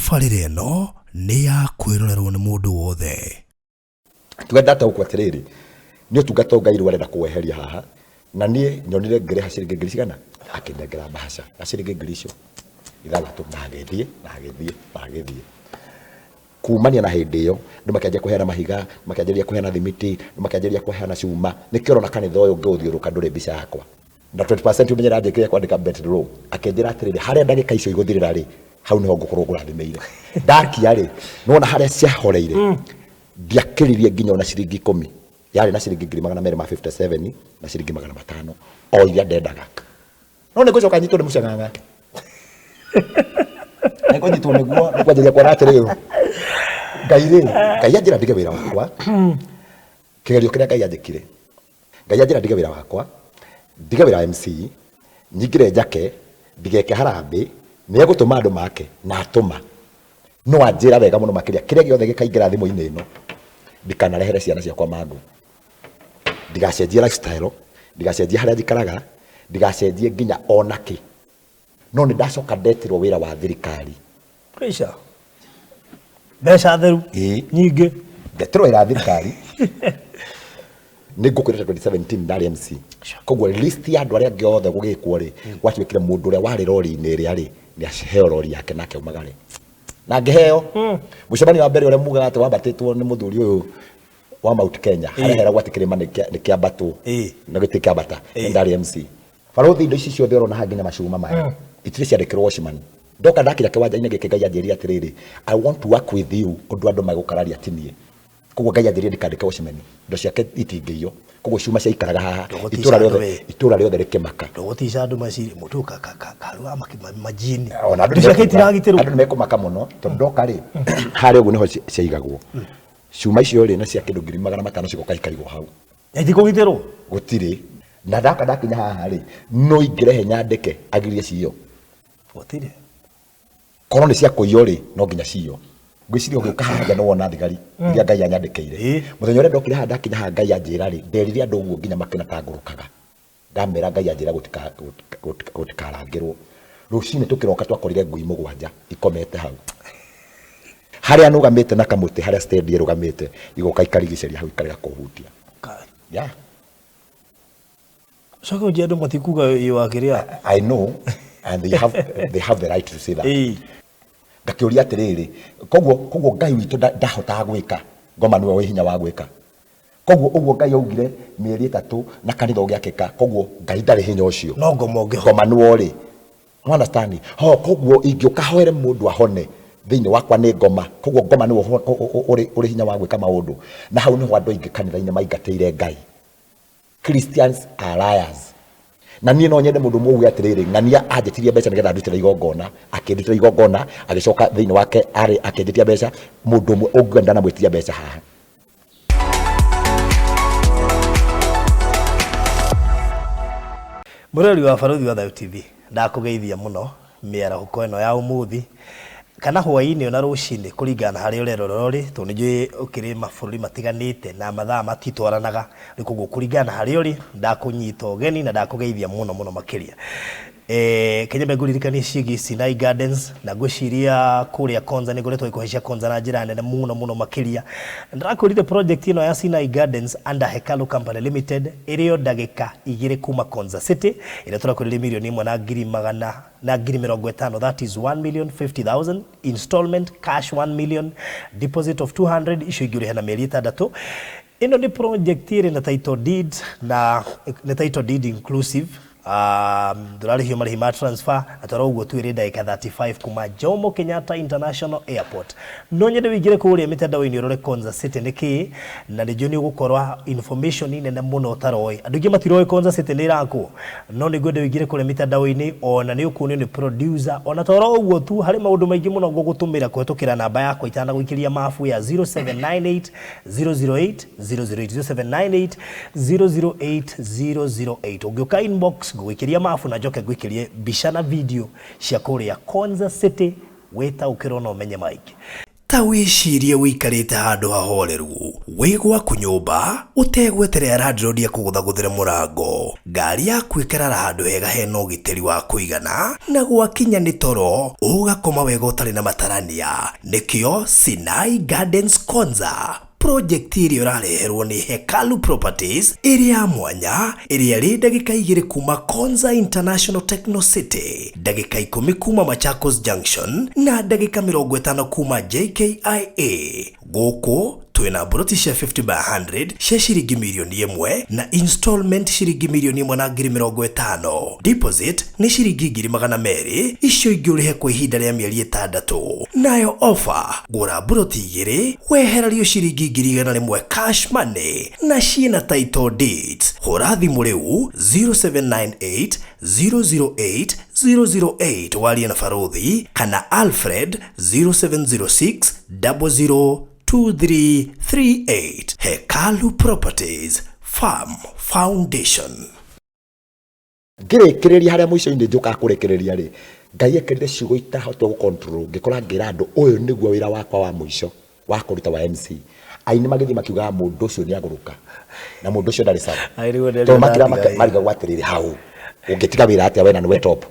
Tabarĩra ĩno nĩ ya kwĩrorerwo nĩ mũndũ wothe. Twendata gũkũ atĩrĩrĩ nĩ ũtungata Ngai rĩrenda kũweheria haha na niĩ nyonire ngĩrĩha ciringi ngiri cigana akĩnengera mbaca na ciringi ngiri icio ithathatũ na agĩthiĩ kumania na hĩndĩ ĩyo nĩ makĩanjia kũheana mahiga, makĩanjia kũheana thimiti, makĩanjia kũheana cuma, nĩkĩo na kanitha ũyũ ngĩũthiũrũka ndũrĩ mbica yakwa na 20% umenyera ndĩkĩre kwandĩka bedroll akĩnjĩra atĩrĩrĩ harĩa ndagĩka icio igũthirĩra rĩ hau nĩho ngũkorwo ngũrathimĩire ndakia rĩ nona harĩa ciahoreire ndiakĩririe nginya ona ciringi 10 yarĩ na ciringi 257 na ciringi 500 o iria ndendaga no nĩ ngũcoka nyitwo nĩ mũcanganga nĩko nyitwo nĩguo nĩ kwanjĩria kwara atĩrĩrĩ Ngai anjĩra ndige wĩra wakwa kĩgerio kĩrĩa Ngai anjĩkire Ngai anjĩra ndige wĩra wakwa ndige wĩra MC nyingire njake ndigeke harambĩ nĩ egũtũma andũ make na atũma no anjĩra wega mũno makĩria kĩrĩa gĩothe gĩkaingĩra thimũ-inĩ ĩno ndikanarehere ciana ciakwa mangu ndigacenjie lifestyle ndigacenjie harĩa njikaraga ndigacenjie nginya onaki no nĩ ndacoka ndetirwo wĩra wa thirikari pressure mbeca theru nyingĩ ndetirwo wĩra wa thirikari nĩ ngũkwĩrĩte 2017 ndarĩ MC koguo list ya andũ arĩa angĩ othe gũgĩkwo rĩ gwatuĩkire mũndũ ũrĩa warĩ rori-inĩ ĩrĩa rĩ nĩ aheo rori yake nake umagare na ngĩheo mũcemanio wa mbere ũrĩa mugaga atĩ wambatĩtwo nĩ mũthuri ũyũ wa Mount Kenya harĩa heragwo atĩ kĩrĩma nĩ kĩambatwo na gĩtĩ kĩambata ndarĩ MC barothi indo ici ciothe ũrona haha nginya macuma maya itirĩ ciandĩkĩrwo Watchman ndoka ndakira kĩwanja-inĩ gĩkĩ Ngai anjĩrire atĩrĩrĩ I want to work with you ũndũ andũ magũkararia tinie koguo Ngai anjĩrire ndikandĩke Watchman indo ciake itingĩiyo koguo ciuma ciaikaraga haha itũra rĩothe rĩkĩmaka ndũgũtica andũ maciri mũtu karua majini andũ ciake itiragitĩrwo andũ nĩmekũmaka mũno tondũ ndoka rĩ harĩa ũguo nĩho ciaigagwo ciuma icio rĩ na cia kĩndũ 500 cigoka ikarigwo hau itikũgitĩrwo gũtirĩ na ndakinya haha rĩ no ingĩrehe nyandĩke agirie ciyo gũtirĩ korwo nĩ cia kũiywo rĩ no nginya ciyo ngwĩciria ũgĩũka haha no wona thigari iria Ngai anyandĩkĩire mũthenya ũrĩa ndokire haha ndakinya haha Ngai anjĩra rĩ nderire andũ ũguo nginya makĩnatangũrũkaga ndamera Ngai anjĩra gũtikarangĩrwo rũcinĩ tũkĩroka twakorire ngui mũgwanja ikomete hau harĩa nũgamĩte na kamũtĩ harĩa stand ĩrũgamĩte igoka ikarigicĩria hau ikarega kũhutia Soko jado matikuga iwakiria I know and they have the right to say that ngakĩũria atĩrĩrĩ koguo Ngai witũ ndahotaga gwĩka ngoma nĩwe wĩ hinya wa gwĩka koguo ũguo Ngai augire mĩeri 3 na kanitha ũgĩakĩka koguo Ngai ndarĩ hinya ũcio no ngoma nĩwe rĩ no understand koguo ingĩũka hoere mũndũ ahone thĩinĩ wakwa nĩ ngoma koguo ngoma nĩwe ũrĩ hinya wa gwĩka maũndũ na hau nĩho andũ aingĩ kanitha-inĩ maingatĩire Ngai Christians are liars na niĩ no nyende mũndũ mũgĩ atĩrĩrĩ ng'ania anjĩtirie mbeca nĩgetha ndutĩre igongona akĩndutĩra igongona agĩcoka thĩinĩ wake arĩ akĩnjĩtia mbeca mũndũ ũmwe ũngĩenda na mwĩtia mbeca haha mũrori wa barothi wa Thayũ TV ndakũgeithia mũno mĩarahũko ĩno ya ũmũthĩ kana hwaĩ-inĩ ona rũcinĩ kũringana harĩa ũrerorori tondũ nĩnjũĩ ũkĩrĩ mabũrũri matiganĩte na mathaa matitwaranaga nĩ koguo kũringana harĩa ũrĩ ndakũnyita ũgeni na ndakũgeithia mũno makĩria Kenya ngũririkania ciĩgiĩ Sinai Gardens na ngwĩciria kũrĩa Konza nĩ ngoretwo ikũhaicia Konza na njĩra nene mũno makĩria ndakũrire project ĩno ya Sinai Gardens under Hekalu Company Limited ĩrĩo ndagĩka 2 kuma Konza City ĩrĩa tũrakũrire milioni 1,100,000 na 50,000 that is 1,050,000 installment cash 1 million deposit of 200 icio igĩũrĩha na mĩeri 6 ĩno nĩ project ĩrĩ na title deed na nĩ title deed inclusive ndũrarĩhio marĩhi ma transfer na toro ũguo tu ĩrĩ ndagĩka 35 kuma Jomo Kenyatta International Airport no nyende wĩingĩre kũrĩa mĩtandao-inĩ ũrore Konza City nĩkĩ na nĩnjũĩ nĩ ũgũkorwa information nene mũno ũtaroĩ andũ aingĩ matiroĩ Konza City nĩ irakwo no nĩ ngwenda wĩingĩre kũrĩa mĩtandao-inĩ ona nĩ ũkuonio nĩ producer ona toro ũguo tu harĩ maũndũ maingĩ mũno ngũgũtũmĩra kũhetũkĩra namba yakwa itanagũikĩria mabu ya 0798 008 008 0798 008 ũngĩũka inbox ngwĩkĩria mabu na njoke ngwĩkĩrie mbica na video cia kũrĩa Konza City weta ũkĩrwo na ũmenye maingĩ ta wicirie wikarite handu hahoreru wi gwaku nyumba utegweterera landlord akuguthaguthire murango ngari yaku ikarara handu hega hena ugitiri wa kuigana na gwakinya ni toro ugakoma wega utari na matarania nikio Sinai Gardens Konza project iri urareherwo ni Hekalu Properties iria mwanya iria ri ndagika 2 kuma Konza International Techno City, ndagika 10 kuma Machakos Junction na ndagika 50 kuma JKIA. Goko twina broti cia 50 by 100 cia ciringi milioni 1 na installment ciringi milioni 150. Deposit ni ciringi 200,000 icio ingi urihe kwa ihinda ria mieri 6. Nayo offer gura broti 2 wehererio ciringi 100,000 cash money na ciina title deeds. Hura thimu riu 0798 008 008 walie na Faruthi kana Alfred 0706 00 2338. Hekalu Properties Farm Foundation. Ngirekereria haria mwico-ini njuka kurekereria ri Ngai ekerire ciugo itahotwo gukontrol ngikora ngira andu uyu niguo wira wakwa wa mwico wa kuruta wa MC aini magithi makiuga mundu ucio ni aguruka na mundu ucio ndari sawa to makira mariga gwatiriri hau ungitiga wira atia we na we top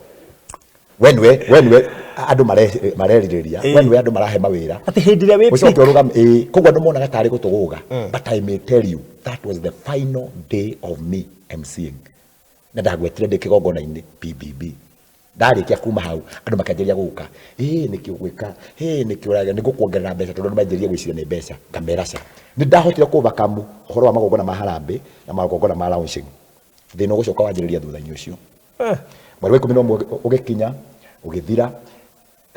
wenwe andu marerireria wenwe andu marahe mawira ati hindiria wi mwico kiruga kogwa ndu mona gatari gutuguga but I may tell you that was the final day of me MCing na ndagwetire ndikigongona-ini PBB ndarikia kuma hau andu makanjeria guka nikio gwika nikio nigukuongerera mbeca tondu nimanjeria gwiciria ni mbeca ngameraca ni ndahotire kubakamu horo wa magongona ma harambe na magongona ma launching thina gucoka wanjiriria thutha-ini ucio mweri wa 11 ugikinya ugithira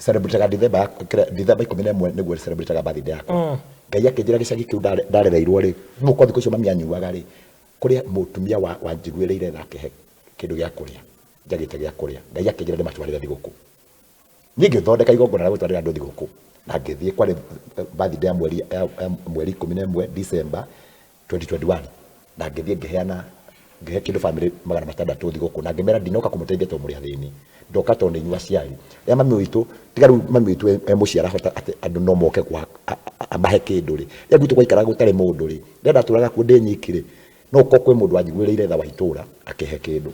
celebrate December 11 niguo celebrate birthday yako Ngai akinjira gicagi kiu ndarereirwo ri muko thiku cio mami anyuaga ri kuria mutumia wa njiguireire nake kindu gia kuria njagite gia kuria Ngai akinjira ndimatwarire thiguku ningi thondeka igongona na gutwarira andu thiguku na ngithie kwari birthday ya mweri 11 December 2021 na ngithie ngiheana kindu family 600 thiguku na ngimera ndinoka kumuteithia to muri athini ndoka to ni nyua ciari ya mami witu tigaru mami witu muciara hota andu no moke kwa abahe kindu ri ya gwitu gwaikara gutare mundu ri ndenda turaga ku ndenyikire no ko kwe mundu anjiguireire tha wa itura akihe kindu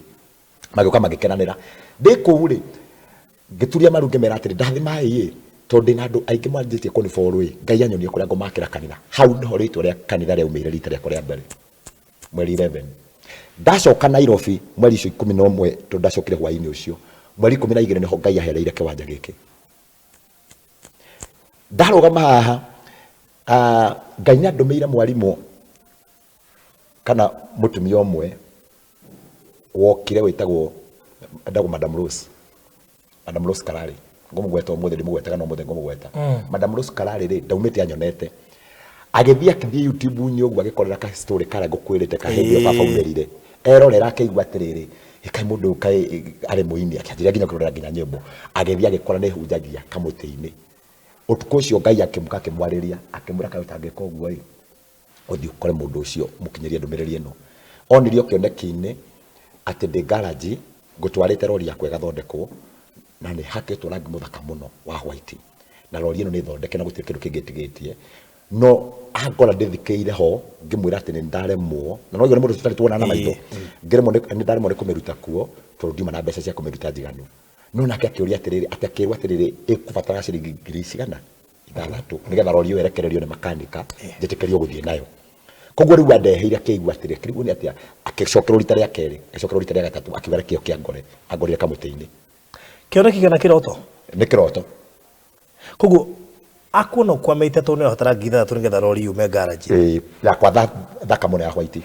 magioka magikenanira ndiku ri ngituria maru ngemera atiri ndathima ii tondu na andu aingi mwanjitie kuni follow Ngai anyonie kuria ngomakira kanitha hau niho ritwa ria kanitha ria umire rita ria kuria mbere mweri 11 ndacoka Nairobi mweri 11 tondu ndacokire hwaini ucio mweri 12 niho Ngai ahereire kiwanja giki ndarugama haha Ngai ndandumiire mwarimu kana mutumia umwe wokire witagwo Madam Rose Karari ngomugweta umuthi ndimugwetaga no muthi ngomugweta Madam Rose Karari ri ndaumite anyonete agithie YouTube nyogu agikorera ka story kara ngukwirite ka hindi baba umerire erorera akaigua atiriri ikai mundu kai ari muini akianjiria nginya kurora nginya nyimbo agithie agikora ne hunjagia kamuti-ini utuko ucio Ngai akimuka akimwariria akimura kawitangika uguo ri uthi ukore mundu ucio mukinyeria ndumiriri ino onirio kioneki-ini ati ndi garage ngutwarite rori yakwa igathondekwo na ni haketwo rangi muthaka muno wa white na rori ino ni thondeke na gutire kindu kingitigitie no agora ndithikeire ho ngimwira ati ni ndaremwo na no yo mundu tutari tuona na maitho ngiremwo ni ndaremwo ni kumiruta kuo tondu ndima na mbeca cia kumiruta njiganu no nake akiuria atiriri atakirwa atiriri ikubatara ciringi ngiri cigana 6 nigetha rori yo erekererio ni makanika njitikirio guthie nayo kogwo riu andeheire akigua atiriri kirigu ni atia akicokerwo rita ria keri akicokerwo rita ria gatatu akibara kio kia ngore agorire kamuti-ini kioneki kana kiroto ni kiroto kogwo akuona kwamite to ne hotara githa to nigetha rori yume garage ya kwa thaka muno ya white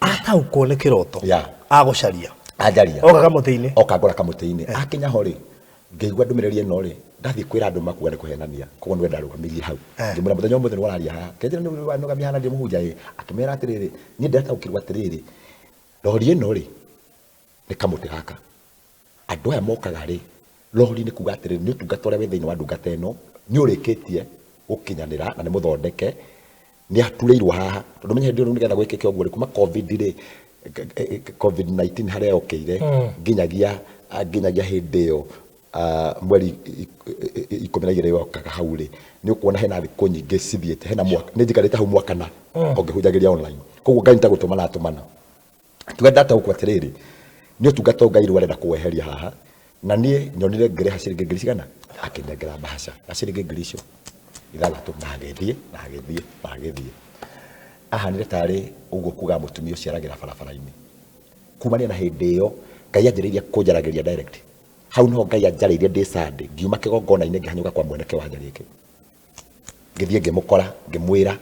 ata ukone kiroto agucaria ajaria oka kamuti-ini okagora kamuti-ini akinya hori ngeigua ndumiriri ino ri ndathi kwira andu makua ni kuhenania koguo nwe ndarugamirie hau ngimura muthenya umwe ni wararia ha kenjira ni wanugamia hana ndi muhunja akimera atiriri ni ndeta ukirwa atiriri rori ino ri ni kamuti gaka andu aya mokaga ri rori ni kuga atiriri ni utungata uria wi thiini wa ndungata ino ni urikitie ukinyanira na ni muthondeke ni atureirwo haha tondu menye ndio nigetha gwikike uguo ri kuma COVID 19 haria okire nginyagia hindi yo mweri 12 yokaga hau ri ni ukuona hena thikũ nyingĩ cithiĩte hena mwaka nĩ njikarĩte hau mwaka na ũngĩhunjagĩria online koguo Ngai nĩtagũtũmana atũmana tuge data ũkũ atĩrĩrĩ nĩ ũtungata Ngai rĩu arenda kũweheria haha na niĩ nyonire ngĩrĩha ciringi ngiri cigana akĩnengera mbahaca na ciringi ngiri icio ithathatũ na agĩthiĩ ahanire tarĩ ũguo kuga mũtumia ũcio aragĩra barabara-inĩ kumania na hĩndĩ ĩyo Ngai anjĩrĩirie kũnjaragĩria direct hau no Ngai anjarĩirie ndĩ Sunday ngiuma kĩgongona-inĩ ngĩhanyũka kwa mwene kĩwanja gĩkĩ ngĩthiĩ ngĩmũkora ngĩmwĩra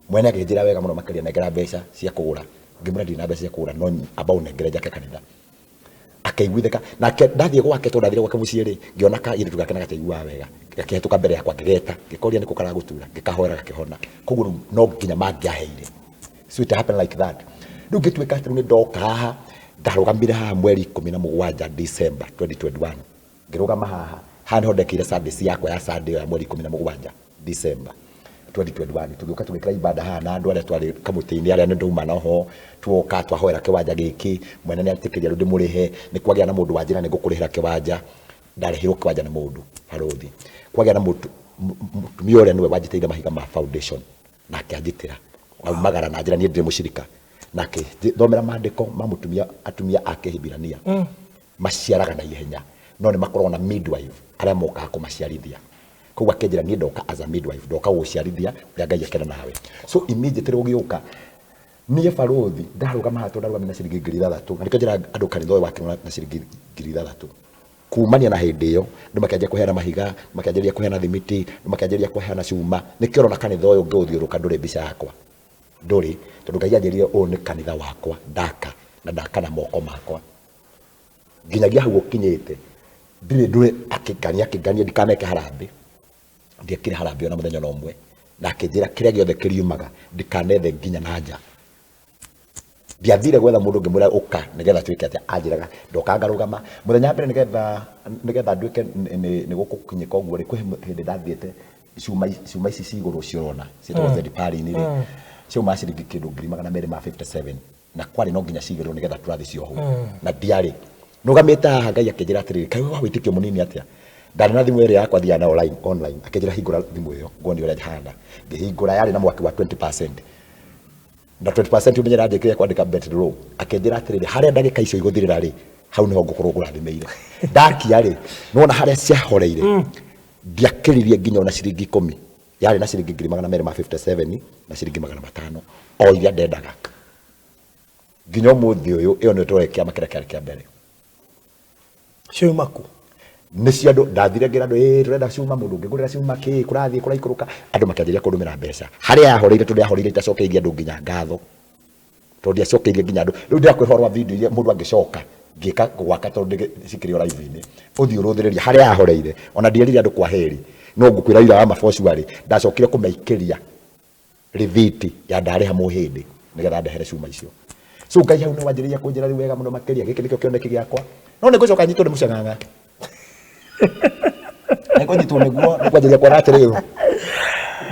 mwene akĩnjĩra wega mũno makĩria nengera mbeca cia kũgũra ngĩmwĩra ndirĩ na mbeca cia kũgũra no ambao nengere njake kanitha akaiguithĩka nake ndathiĩ gwake tondũ ndathire gwake mũciĩ rĩ ngĩona kairĩtu gake na gataiguaga wega gakĩhetũka mbere yakwa ngĩgeta ngĩkoria nĩkũ karagũtura ngĩkahoera gakĩhona koguo no nginya mangĩaheire so it happened like that rĩu ngĩtuĩka atĩ nĩ ndoka haha ndarũgamire haha mweri 17 December 2021 ngĩrũgama haha nĩho ndekire service yakwa ya Sunday ya mweri 17 December 2021 tũgĩũka tũgĩkĩra ibada haha na andũ arĩa twarĩ kamũtĩ-inĩ arĩa nĩndauma noho tuoka twahoera kĩwanja gĩkĩ mwene nĩatĩkĩria rĩu ndĩmũrĩhe nĩ kwagĩa na mũndũ wanjĩra nĩngũkũrĩhĩra kĩwanja ndarĩhirwo kĩwanja nĩ mũndũ barothi kwagĩa na mũtumia ũrĩa nĩwe wanjĩtĩire mahiga ma foundation nake anjĩtĩra aumagara na njĩra niĩ ndĩrĩ mũcirika nake thomera maandĩko ma mũtumia atumia a Kĩhibirania maciaraga na ihenya no nĩ makoragwo na midwife arĩa mokaga kũmaciarithia koguo akĩnjĩra niĩ ndoka as a midwife ndoka gũciarithia ũrĩa Ngai akena nawe so immediately ũgĩũka niĩ barothi ndarũgama haha ndarũgamia na ciringi ngiri ithathatũ na nĩkĩo njĩra andũ kanitha ũyũ wake na ciringi ngiri ithathatũ kumania na hĩndĩ ĩyo andũ makĩanjia kũheana mahiga makĩanjĩrĩria kũheana thimiti makĩanjĩrĩria kũheana cuma nĩkĩo ũrona kanitha ũyũ ũngĩũthiũrũka ndũrĩ mbica yakwa ndũrĩ tondũ Ngai anjĩrĩire ũũ nĩ kanitha wakwa ndaka na moko makwa nginyagia hau ũkinyĩte ndũrĩ akĩngania ndikaneke harambĩ ndiekire harambĩ ona mũthenya na ũmwe na akĩnjĩra kĩrĩa gĩothe kĩriumaga ndikanethe nginya na nja ndiathire gwetha mũndũ ngĩmwĩra ũka nĩgetha tuĩke atĩ anjĩraga ndoka ngarũgama mũthenya mbere nĩgetha nduĩke nĩ gũkũkinyĩka ũguo rĩ kwĩ hĩndĩ ndathiĩte cuma ici cigũrũ ciorona ciĩtagwo thirikari-inĩ rĩ ciuma ciringi kĩndũ ngiri 257 na kwarĩ no nginya cigĩrwo nĩgetha tũrathi ciohwo na ndiarĩ nũgamĩte haha Ngai akĩnjĩra atĩrĩrĩ kaĩ wa wĩtĩkio mũnini atĩa ndarĩ na thimũ ĩrĩa yakwa thiaga na online akĩnjĩra hingũra thimũ ĩyo nguoni ũrĩa hana ngĩhingũra yarĩ na mwaki wa 20% na 20% umenyera njĩkire kwandĩka bet row akĩnjĩra atĩrĩrĩ harĩa ndagĩka icio igũthirĩra rĩ hau nĩho ngũkorwo ngũrathimĩire ndakia rĩ nona harĩa ciahoreire ndiakĩririe nginya ona ciringi 10 yarĩ na ciringi ngiri 257 na ciringi 500 o iria ndendaga nginya ũmũthĩ ũyũ ĩyo nĩ tũrĩ kĩama kĩrĩa kĩa mbere ciuma ku nĩ cia andũ ndathire ngira andũ tũrenda ciuma mũndũ ngĩgũrĩra ciuma kĩ kũrathiĩ kũraikũrũka andũ makĩanjĩrĩria kũndũmĩra mbeca harĩa yahoreire tondũ yahoreire itacokeirie andũ nginya ngatho tondũ ndiacokeirie nginya andũ rĩu ndĩrakwĩhorwa video iria mũndũ angĩcoka ngĩka gwaka tondũ cikĩrĩ live-inĩ ũthiĩ ũrũthĩrĩria harĩa yahoreire ona ndierire andũ kwa heri no ngũkwĩra ira wa maboci warĩ ndacokire kũmaikĩria rĩthiti ya ndarĩha mũhĩndĩ nĩgetha ndehere ciuma icio so Ngai hau nĩ wanjĩrĩria kũnjĩra rĩu wega mũno makĩria gĩkĩ nĩkĩo kĩoneki gĩakwa no nĩ ngũcoka nyitwo nĩ mũcang'ang'a nĩkũ nyitwo nĩguo nĩ kwanjĩrĩria kwara atĩrĩrĩ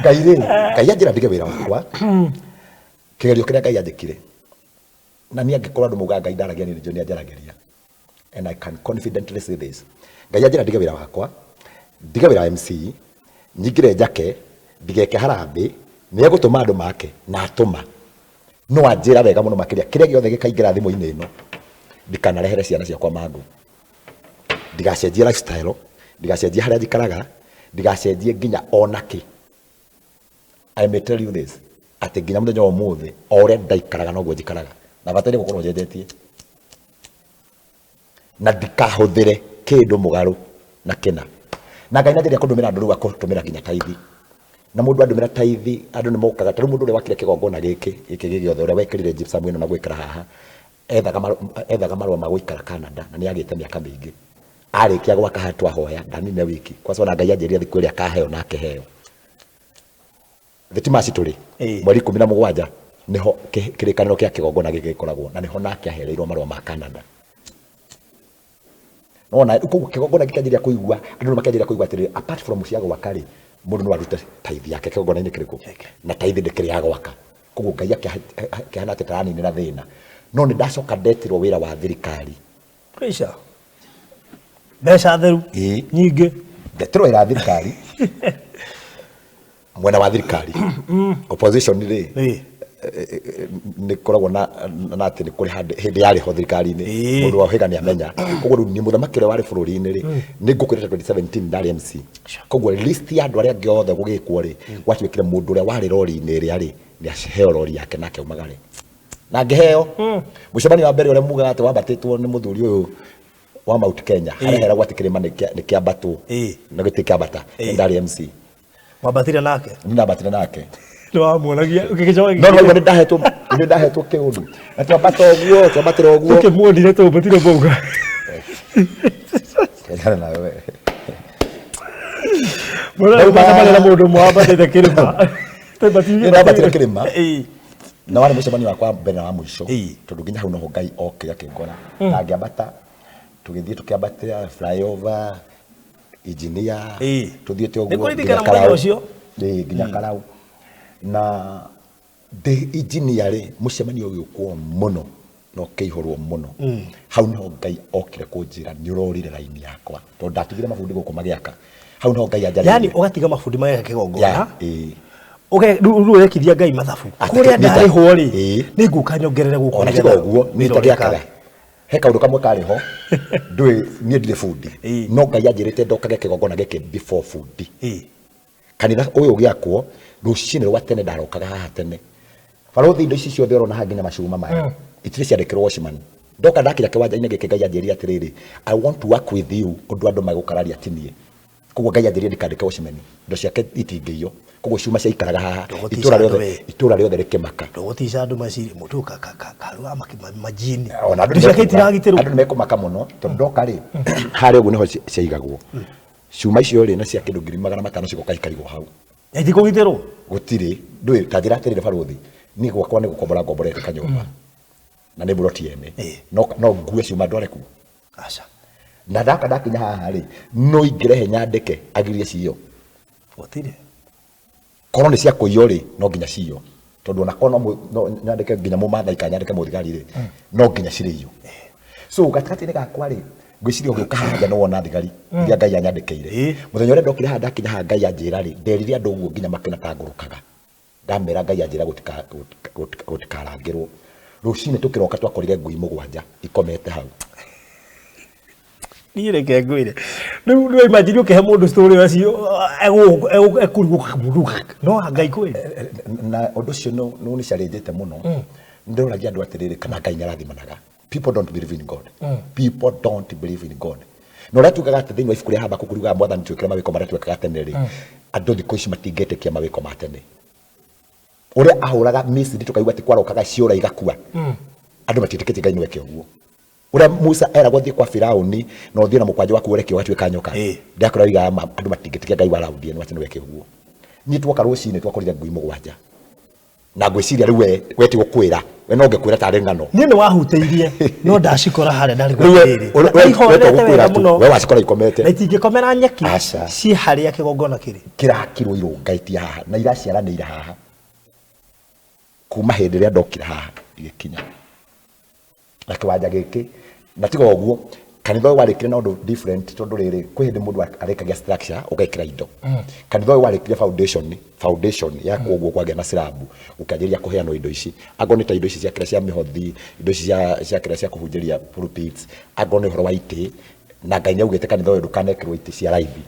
Ngai rĩ Ngai anjĩra ndige wĩra wakwa kĩgerio kĩrĩa Ngai anjĩkire na niĩ angĩkorwo andũ mauga Ngai ndaragia nĩ nĩ anjaragĩria and I can confidently say this Ngai anjĩra ndige wĩra wakwa ndige wĩra wa MC nyingire njake ndigeke harambĩ nĩ egũtũma andũ make na atũma no anjĩra wega mũno makĩria kĩrĩa gĩothe gĩkaingĩra thimũ-inĩ ĩno ndikanarehere ciana ciakwa mangũ ndigacenjie lifestyle ndigacenjie harĩa njikaraga ndigacenjie nginya onaki I may tell you this atĩ nginya mũthenya wa ũmũthĩ o ũrĩa ndaikaraga noguo njikaraga na bataire gũkorwo njenjetie na ndikahũthĩre kĩndũ mũgarũ na kĩna na Ngai nanjĩrĩria kũndũmĩra andũ rĩu akũtũmĩra nginya taithi na mũndũ andũmĩra taithi andũ nĩ mokaga tarĩ mũndũ ũrĩa wakire kĩgongona gĩkĩ gĩothe ũrĩa wekĩrire gypsum ĩno na gwĩkĩra haha ethaga marũa ma gũikara Canada na nĩ agĩte mĩaka mĩingĩ arĩkia gwaka haha twahoya ndanine wiki kwa sababu Ngai anjĩrĩria thikũ ĩrĩa akaheo na akĩheo thitima citũrĩ mweri 17 nĩho kĩrĩkanĩro kĩa kĩgongona gĩkĩ gĩkoragwo na nĩho nake ahereirwo marũa ma Canada nona koguo kĩgongona gĩkanjĩrĩria kũigua andũ makĩanjĩrĩria kũigua atĩrĩrĩ apart from cia gwaka rĩ mũndũ no arute taithi yake kĩgongona-inĩ kĩrĩkũ na taithi ndĩkĩrĩ ya gwaka koguo Ngai akĩhana atĩ taraninĩra thĩna no nĩ ndacoka ndetirwo wĩra wa thirikari Mbeca theru nyingĩ ndeterwo ĩra thirikari mwena wa thirikari opposition rĩ nĩ koragwo na atĩ nĩ kũrĩ hĩndĩ yarĩho thirikari-inĩ mũndũ wa hĩga nĩ amenya koguo rĩu nĩ mũthamaki ũrĩa warĩ bũrũri-inĩ rĩ nĩ ngũkwĩrĩte 2017 ndarĩ MC koguo list ya andũ arĩa angĩ othe gũgĩkwo rĩ gwatuĩkire mũndũ ũrĩa warĩ rori-inĩ ĩrĩa rĩ nĩ aheo rori yake nake aumagare na ngĩheo mũcemanio wa mbere ũrĩa mugaga atĩ wambatĩtwo nĩ mũthuri ũyũ wa Mount Kenya harĩa heragwo atĩ kĩrĩma nĩ kĩambatwo na gĩtĩ kĩambata ndarĩ MC wambatire nake nĩ ndambatire nake nĩ wamuonagia ũgĩgĩcoka no nĩ ndahetwo kĩũndũ na twambata ũguo twambatĩra ũguo ũkĩmuonire tũmbatire mbauga kejana na wewe mũna mũndũ mwambatĩte kĩrĩma ndambatire kĩrĩma na warĩ mũcemanio wakwa mbere wa mũico tondũ nginya hau noho Ngai okĩra akĩngora na ngĩambata tũgĩthiĩ tũkĩambatĩra flyover engineer tuthiĩte ũguo nginya Karau na the engineer rĩ mũcemanio ũyũ kwa mũno no kĩihũrwo mũno hau no Ngai okire kũnjĩra nĩ ũrorire raini yakwa tondũ ndatigire mabundi gũkũ magĩaka hau no Ngai anjarĩire yani ũgatiga mabundi magĩaka kĩgongona rĩu ũrekithia Ngai mathabu kũrĩa ndarĩhwo rĩ nĩ ngũka nyongerere gũkũ ona tiga ũguo nĩ tagĩakaga he kaũndũ kamwe karĩho ndũĩ niĩ ndirĩ bundi no Ngai anjĩrĩte ndokage kĩgongona gĩkĩ before bundi kanitha ũyũ ũgĩakwo rũcinĩ rwa tene ndarokaga haha tene barothi indo ici ciothe ũrona haha nginya macuma maya itirĩ ciandĩkĩrwo watchman ndoka ndakĩra kĩwanja-inĩ gĩkĩ Ngai anjĩrĩire atĩrĩrĩ I want to work with you ũndũ andũ magũkararia tinie koguo Ngai anjĩrĩire ndikandĩke watchman indo ciake itingĩiywo koguo ciuma ciaikaraga haha itũra rĩothe rĩkĩmaka ndũgũtica andũ maciri mũndũ karũa majini ona andũ nĩ mekũmaka mũno tondũ ndoka rĩ harĩa ũguo nĩho ciaigagwo ciuma icio rĩ na cia kĩndũ 500 cigoka ikarigwo hau itikũgitĩrwo gũtirĩ ndũĩ ta njĩra atĩrĩrĩ barothi niĩ gwakwa nĩ gũkombora ngomborete kanyũmba na nĩ buroti ene no ngue ciuma ndware kuo aca na ndakinya haha rĩ no ingĩrehe nyandĩke agirie ciyo gũtirĩ korwo nĩ cia kũiywo rĩ no nginya ciyo tondũ ona korwo no nyandĩke nginya mũmathai ka nyandĩke mũthigari rĩ no nginya cirĩyo so gatagatĩ-inĩ gakwa rĩ ngwĩciria ũgĩũka haha no wona thigari iria Ngai anyandĩkĩire mũthenya ũrĩa ndokire haha ndakinya haha Ngai anjĩra rĩ nderire andũ ũguo nginya makĩna ta ngũrũkaga ndamera Ngai anjĩra gũtikarangĩrwo rũcinĩ tũkĩroka twakorire ngui mũgwanja ikomete hau niĩ reke ngwĩre rĩu imagine ũkĩhe mũndũ story ũcio ekũrigũka mũndũ no Ngai kwĩ na ũndũ ũcio no nĩ carĩnjĩte mũno ndĩroragia andũ atĩrĩrĩ kana Ngai nĩarathimanaga people don't believe in God people don't believe in God no rĩa tugaga atĩ thĩinĩ wa ibuku rĩa Habakuku kuruga mwathani twĩkĩre mawĩko marĩa twekaga tene rĩ andũ thikũ ici matingĩtĩkia mawĩko ma tene ũrĩa ahũraga Misiri tukaigua atĩ kwarokaga ciũra igakua andũ matiĩtĩkĩtie Ngai nĩweke ũguo ũrĩa Musa eragwo thiĩ kwa Firaũni na ũthiĩ na mũkwanjũ waku ũrekio ũgatuĩka nyoka ndakora oiga andũ matingĩtĩkia Ngai waraũndie nĩ nĩweke ũguo niĩ twoka rũcinĩ twakorire ngui mũgwanja na ngwĩciria rĩu we ti gũkwĩra we no ngĩkwĩra tarĩ ng'ano niĩ nĩ wahutĩirie no ndacikora harĩa ndarĩ we wacikora ikomete na itingĩkomera nyeki ciĩ harĩa kĩgongona kĩrĩ kĩrakirwo irũngaiti haha na iraciaranĩire haha kuma hĩndĩ ĩrĩa ndokire haha igĩkinya na kĩwanja gĩkĩ na tiga ũguo kanitha ũyũ warĩkire na ũndũ different tondũ rĩrĩ kwĩ hĩndĩ mũndũ arĩkagia structure ũgekĩra indo kanitha ũyũ warĩkire foundation ya kũguo kwagĩa na slab ũkĩanjĩrĩria kũheanwo indo ici ango nĩ ta indo ici cia kĩrĩa cia mĩhothi indo ici cia kĩrĩa cia kũhunjĩria pulpits ango nĩ ũhoro wa itĩ na Ngai nĩaugĩte kanitha ũyũ ndũkanekĩrwo itĩ cia raithi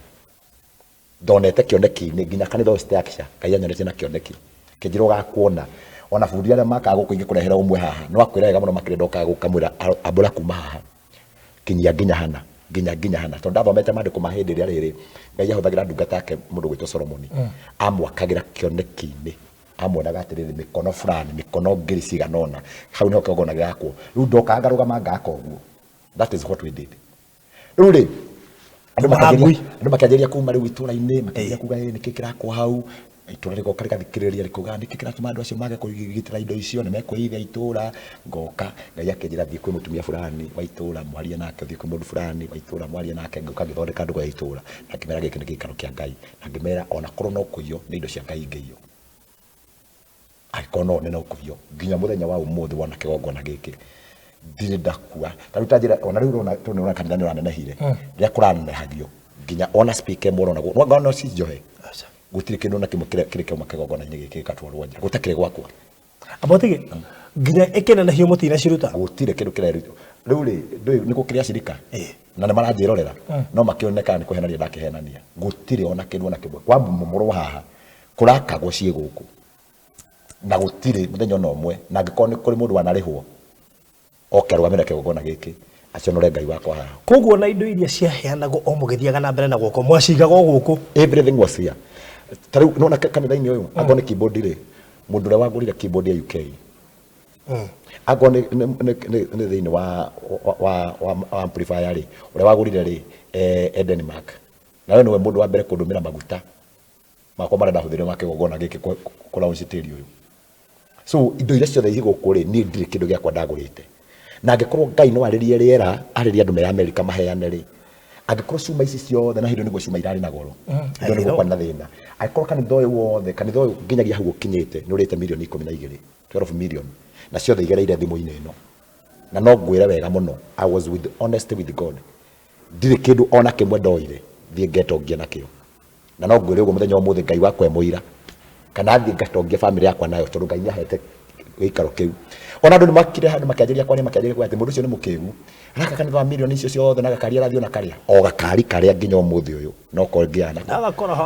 ndonete kĩoneki-inĩ nginya kanitha ũyũ structure Ngai anyonete na kĩoneki kĩnjĩra ũgakuona ona bundi arĩa makaga gũkũ ingĩkũrehera ũmwe haha no akwĩra wega mũno makĩrĩa ndokaga gũkamwĩra ambũra kuma haha nginya hana tondũ ndathomete maandĩko ma hĩndĩ ĩrĩa rĩrĩ Ngai ahũthagĩra ndungata yake mũndũ gwĩtwo Solomoni amwakagĩra kĩoneki-inĩ amuonaga atĩrĩrĩ mĩkono fulani mĩkono ngiri cigana ũna hau nĩho kĩgongona gĩakwo rĩu ndokaga ngarũgama ngaka ũguo that is what we did rĩu rĩ andũ makĩanjĩrĩria kuma rĩu itũra-inĩ makĩanjĩrĩria kuga nĩkĩ kĩrakwo hau itũra rĩgoka rĩgathikĩrĩria rĩkuga nĩkĩ kĩratũma andũ acio mage kũgitĩra indo icio nĩ mekwĩithia itũra ngoka Ngai akĩnjĩra thiĩ kwĩ mũtumia fulani wa itũra mwarie nake thiĩ kwĩ mũndũ fulani wa itũra mwarie nake ngoka ngĩthondeka andũ a itũra na ngĩmera gĩkĩ nĩ gĩikaro kĩa Ngai na ngĩmera ona korwo no kũiywo nĩ indo cia Ngai ingĩiywo angĩkorwo no nĩ no kũiywo nginya mũthenya wa ũmũthĩ wona kĩgongona gĩkĩ ndire ndakua ta rutajira ona riu rona kanitha ni ranenehire ria kuranehagio nginya ona speaker moro na ngona si johe gutire kindu na kimwe kire kio makegogona ni giki katwarwo nja gutakire gwakwa abotige nginya ekena na hiyo mutina ciruta gutire kindu kire riu ni gukiria cirika na ne maranjirorera no makioneka ni kuhenania ndakihenania gutire ona kindu na kimwe kwa mumuro haha kurakagwo cie guku na gutire muthenya no mwe na ngikoni kuri mundu wanarihwo okerwa mena kegogona giki acionore Ngai wakwa haha koguo na indo iria ciaheanagwo o mugithiaga na mbere na guoko mwacigaga guku everything was here tariu nona kanitha-ini uyu agone keyboard ri mundu ria wagurire keyboard ya UK agone ne thiini wa amplifier ri uria wagurire ri Denmark na we niwe mundu wa mbere kundumira maguta makwa marenda huthire makegogona giki kula uncitiri uyu so indo iria ciothe igũkũ ri ni ndire kindu giakwa ndagurite na angikorwo Ngai no aririe riera aririe andu me America maheane ri angikorwo cuma ici ciothe na hindo niguo cuma irari na goro indo niguo kwa na thina angikorwo kanitha uyu wothe kanitha uyu nginyagia hau ukinyite ni urite milioni 12 12 million na ciothe igereire thimu-ini ino na no ngwire wega muno I was with honesty with God ndire kindu ona kimwe ndoire thie ngetongia nakio na no ngwire uguo muthenya umuthi Ngai wakwa emuira kana thie ngatongia family yakwa nayo tondu Ngai niahete gikaro kiu ona andu ni makire handu makianjiria kwa ni makianjiria kwa ati mundu ucio ni mukigu araka kanitha wa milioni icio ciothe na gakaria rathio na karia o gakari karia nginya umuthi uyu no ko ngiana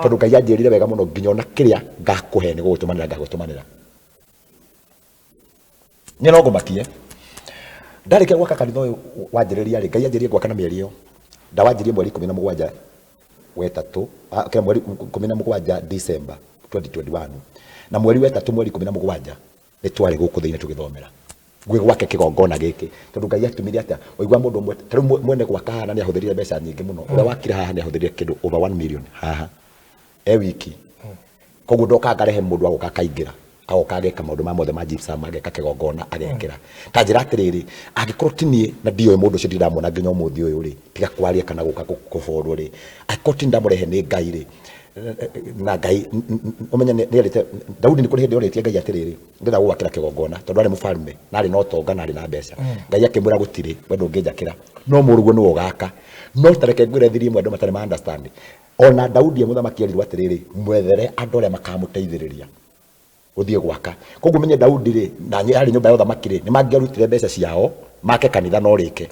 tondu Ngai anjirire wega muno nginya ona kiria ngakuhe ni gutumanira ngagutumanira ni no ngumakie ndarike gwaka kanitha uyu wanjiriria ri Ngai anjiririe gwaka na mieri iyo ndawanjirie mweri 17 wetatu kana mweri 17 December 2021 na mweri wetatu mweri 17 ni twari guku thiini tugithomera ngwe gwake kigongona giki tondu Ngai atumire atia oigwa mundu mwe tari mwene gwaka hana ni ahuthirie mbeca nyingi muno uria wakire haha ni ahuthirie kindu over 1 million haha wiki koguo ndoka ngarehe mundu agoka kaingira agoka ageka maundu ma mothe ma gypsum ageka kigongona agekira ta njira atiriri angikorwo tinie na ndio mundu ucio ndiramona nginya umuthi uyu ri tiga kwaria kana guka kuborwo ri angikorwo tindamurehe ni Ngai ri na Ngai umenya ni arite Daudi ni kuri hindi oritie Ngai atiriri ndira gwakira kigongona tondu ari mufalme na ari no tonga na ari na mbeca Ngai akimwira gutiri wendo nginjakira no murugo ni ugaka no tareke ngwire thiri mwe andu matari ma understand ona Daudi muthamaki erirwo atiriri mwethere andu aria makamuteithiriria uthie gwaka koguo menye Daudi ri na ari nyumba ya uthamaki ri ni mangiarutire mbeca ciao make kanitha no rike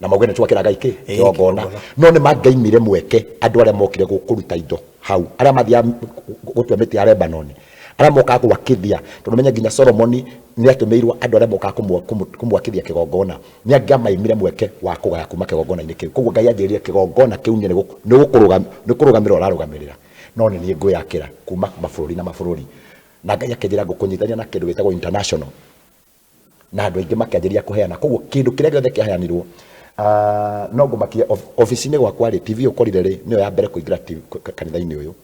na maugene twakira Ngai ki kigongona no ni mangaimire mweke andu aria mokire gukuruta indo hau aria mathia gutwe miti ya Lebanon aria moka gwakithia tondu menya nginya Solomon ni atumirwo andu aria moka kumwakithia kigongona ni angamaimire mweke wa kugaya kuma kigongona-ini kiu koguo Ngai anjiririe kigongona kiu ni kurugamira urarugamirira no ni nguyakira kuma mabururi na mabururi na Ngai akenjira ngukunyitania na kindu gitagwo international na andu aingi makianjiria kuheana koguo kindu kiria giothe kiaheanirwo no ngumakie office-ini gwakwa ri TV ukorire ri niyo ya mbere kuingira kanitha-ini uyu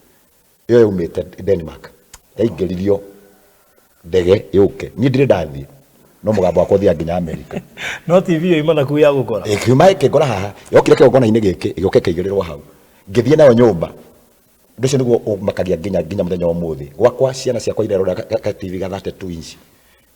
iyo yumite Denmark yaingiririo ndege yuke ni ndire ndathie no mugambo wakwa thia nginya America no TV yo imana ku ya gukora kiuma ikigora haha yokire kigongona-ini giki igoke kigirirwo hau ngithie nayo nyumba nducio niguo makagia nginya muthenya wa muthi gwakwa ciana ciakwa irerora TV ga 32 inch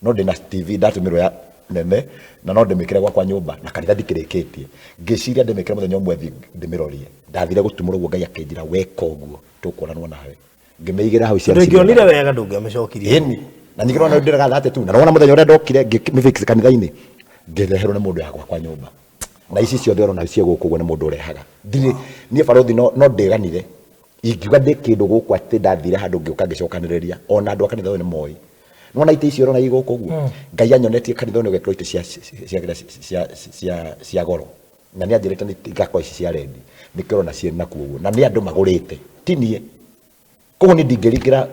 no ndina TV ndatumirwo ya nene na no ndimikire gwakwa nyumba na kanitha ndikirikitie ngiciria ndimikire muthenya umwe ndimirorie ndathire gutumurwo guo Ngai akinjira weka uguo tukuranwo nawe ngimeigira hau ciana ngionire wega ndungiamcokirie eni na nyigirwo na ndiraga 32 na wona muthenya uria ndokire ngimifix kanitha-ini ngireherwo ni mundu ya gwakwa nyumba na ici ciothe urona cie guku guo ni mundu urehaga ndire nie barothi no ndiganire ingiuga ndi kindu guku ati ndathire handu ngiuka ngicokaniriria ona andu akanitha uyu ni moi nona ite icio urona iguku guo Ngai anyonetie kanitha uyu gekro ite cia goro na ni anjirite ni ngakwa ici cia rendi nikirona cie nakuo guo na ni andu magurite tinie koguo ni ndingirigira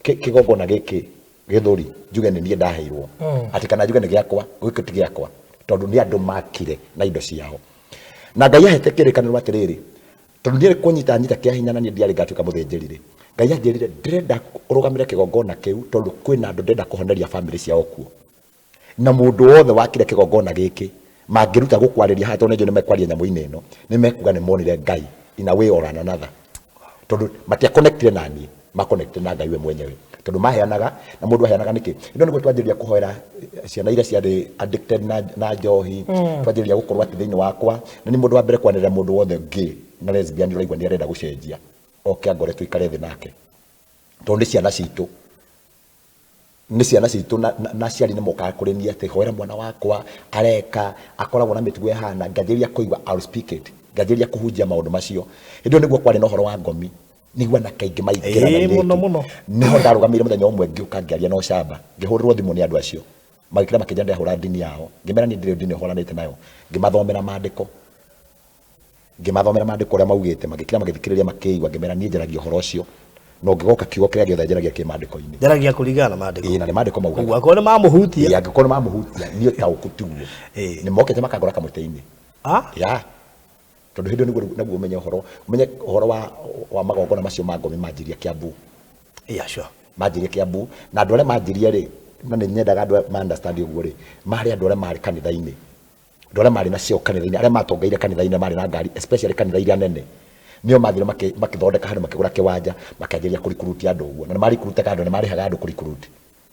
kigongona giki githuri njuge ni nie ndaheirwo ati kana njuge ni giakwa giki ti giakwa tondu ni andu makire na indo ciao na Ngai ahete kirikaniro atiriri tondu ndire kunyita kia hinya na ni ndiari ngatuika muthinjirire Ngai anjirire ndirenda urugamire kigongona kiu tondu kwina andu ndenda kuhoneria family ciao kuo na mundu wothe wakire kigongona giki mangiruta gukwariria hato ne jone mekwaria nyamu-ini ino ni mekuga ni monire Ngai in a way or another tondu matia connected nani ma connected na Ngai we mwenyewe tondu maheanaga na mundu aheanaga niki ndo niguo twanjiria kuhoera ciana iria ciarĩ addicted na njohi twanjiria gukorwo ati thiini wakwa na ni mundu wa mbere kwanirira mundu wothe gay na lesbian uraigua ni arenda gucenjia oke angore tuikare thi nake tondu ni ciana citu na ciari ni mokaga kuri ni ati hoera mwana wakwa areka akoragwo na mitugo ehana ngathiria kuigua I'll speak it ngathiria kuhunjia maundu macio ndo niguo kwari na uhoro wa ngomi nigua na kaingi maingirana muno niho ndarugamire muthenya umwe ngiuka ngiaria no camba ngihurirwo thimu ni andu acio magikira makijia ndehura dini yao ngimera ni ndire dini horanite nayo ngimathomera maandiko uria maugite magikira magithikiriria makiigua ngimera ni njaragia uhoro ucio no ngigoka kiugo kiria giothe njaragia kimaandiko-ini njaragia kuringana maandiko na ni maandiko mauga uguo akone mamuhutia angikona mamuhutia ni ta ukutuo ni mokete makagora kamuteini ya tondu hindu niguo umenye uhoro wa magongona macio ma ngomi manjiria Kiambu sure manjiria Kiambu na andu aria manjiria ri na ni nyendaga andu ma understand uguo ri mari andu aria mari kanitha-ini andu aria mari na cio kanitha-ini aria matongeire kanitha-ini mari na ngari especially kanitha iria nene nio mathire makithondeka handu makigura kiwanja makanjiria kurikuruti andu uguo na mari kuruteka andu ni marihaga andu kurikuruti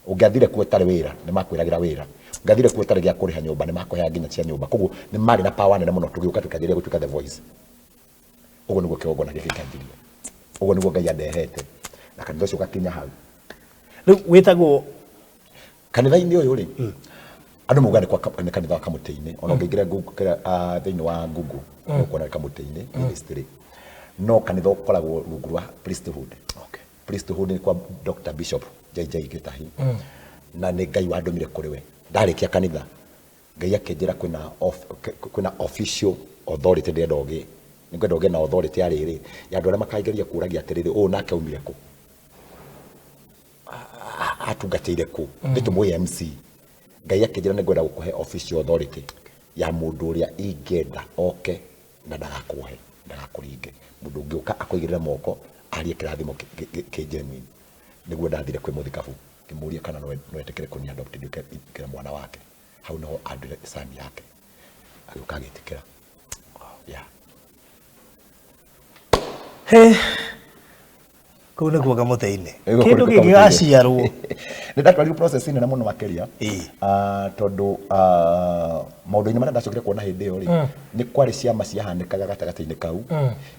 ungiathire kuo tari wira ni makwiragira wira ngathire kuo tari gia kuriha nyumba ni makuheaga nginya cia nyumba koguo ni mari na power nene muno tugiuka tukanjiria gutuika the voice uguo niguo kiogona gikikanjiria uguo niguo Ngai andehete na kanitha ucio gakinya hau riu witagwo kanitha-ini uyu ri andu muga ni kanitha wa Kamutĩ-ini ona ngĩingĩra thĩinĩ wa Google ukuona Kamutĩ-ini ministry no kanitha ukoragwo rungu rwa priesthood priesthood ni kwa Dr. Bishop JJ Gitahi na ni Ngai wandomire kuri we ndarikia kanitha Ngai akenjira kwina official authority ndenda ogi ningwenda ogi na authority ariri ya andu aria makaigeria kuragia atiriri u nake umire ku atungatire ku nditu mu MC Ngai akenjira ningwenda gukuhe official authority ya mundu uria ingenda oke na ndagakuringe mundu ngiuka akoigirira moko arie kirathimo kigenuine niguo ndathire kwi muthikabu ngimuria kana no etekere kunia adopted ukira mwana wake hau no andire sami yake agiuka agitikira kau niguo Kamutĩ-ini kindu kingigaciarwo ni ndatwarire process nene muno makiria tondu maundu-ini maria ndacokire kuona hindi iyo ri ni kwari ciama ciahanikaga gatagati-ini kau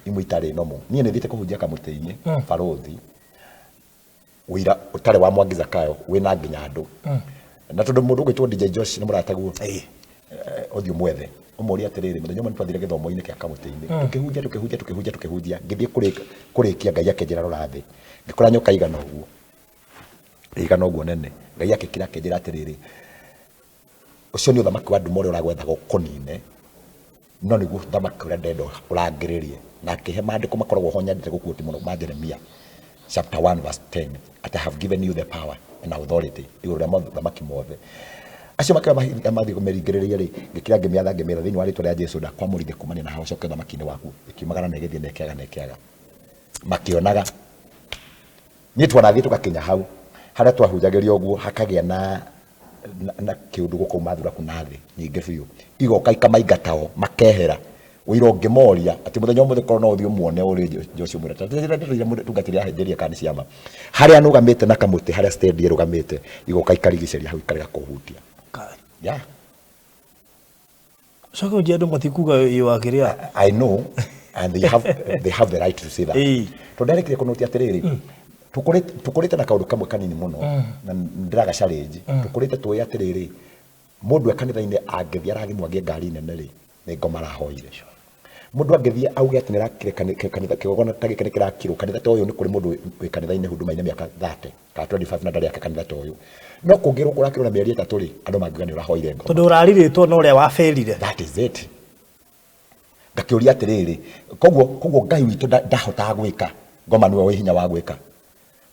imwe itari nomo nie ni thiite kuhunjia Kamutĩ-ini barothi wira utari wa Mwangi Zakayo wina nginya andu na tondu mundu gwitwo DJ Josh ni murataguo othio mwethe umuri atiriri muthenya umwe twathire githomo-ini kia Kamutĩ-ini tukihunjia ngithie kurikia Ngai akenjira rurathi ngikora nyoka igana uguo nene Ngai akikira akenjira atiriri ucio ni uthamaki wa nduma uria uragwetha gukunine no niguo uthamaki uria ndenda urangiririe na akihe maandiko makoragwo ho nyandite gukuoti muno ma Jeremia chapter 1 verse 10 I have given you the power and authority iguru ria uthamaki mothe acio makiwa mathi kumeringiriria ri ngikira ngimiatha ngimira thiini wa ritwa ria Jesu nda kwamurige kumania na hau coke uthamaki-ini waku ikimagara na igithie nekiaga makionaga ni twarathie tugakinya hau haria twahunjagiria uguo hakagia na kiundu guku mathura kunathi nyingi biu igoka ikamaigatao makehera wiro ngimoria ati muthenya umwe korwo no uthio muone uri Joshua murata ndira mundu tungatiria henderia kani ciama haria nugamite na Kamutĩ haria stand rugamite igoka ikarigiceria hau ikarega kuhutia so ko andu matikuga iwakiria I know and they have the right to say that to directly kunotia atiriri tukurite na kaundu kamwe kanini muno na ndiraga challenge tukurite tuya atiriri mundu ekanitha-ini angithia arathimwo angie ngari nene ri ni ngoma arahoire mundu angithia auge ati nirakire kanitha kigogona ta gikene kirakirwo kanitha ta uyu ni kuri mundu wi kanitha-ini huduma-ini miaka 30 ka 25 na ndari yake kanitha ta uyu no kungirwo kurakirwo na mieri 3 ri andu mangiuga ni urahoire ngoma tondu urariritwo no uria waferire that is it ngakiuria atiriri koguo Ngai witu ndahotaga gwika ngoma niwe wi hinya wa gwika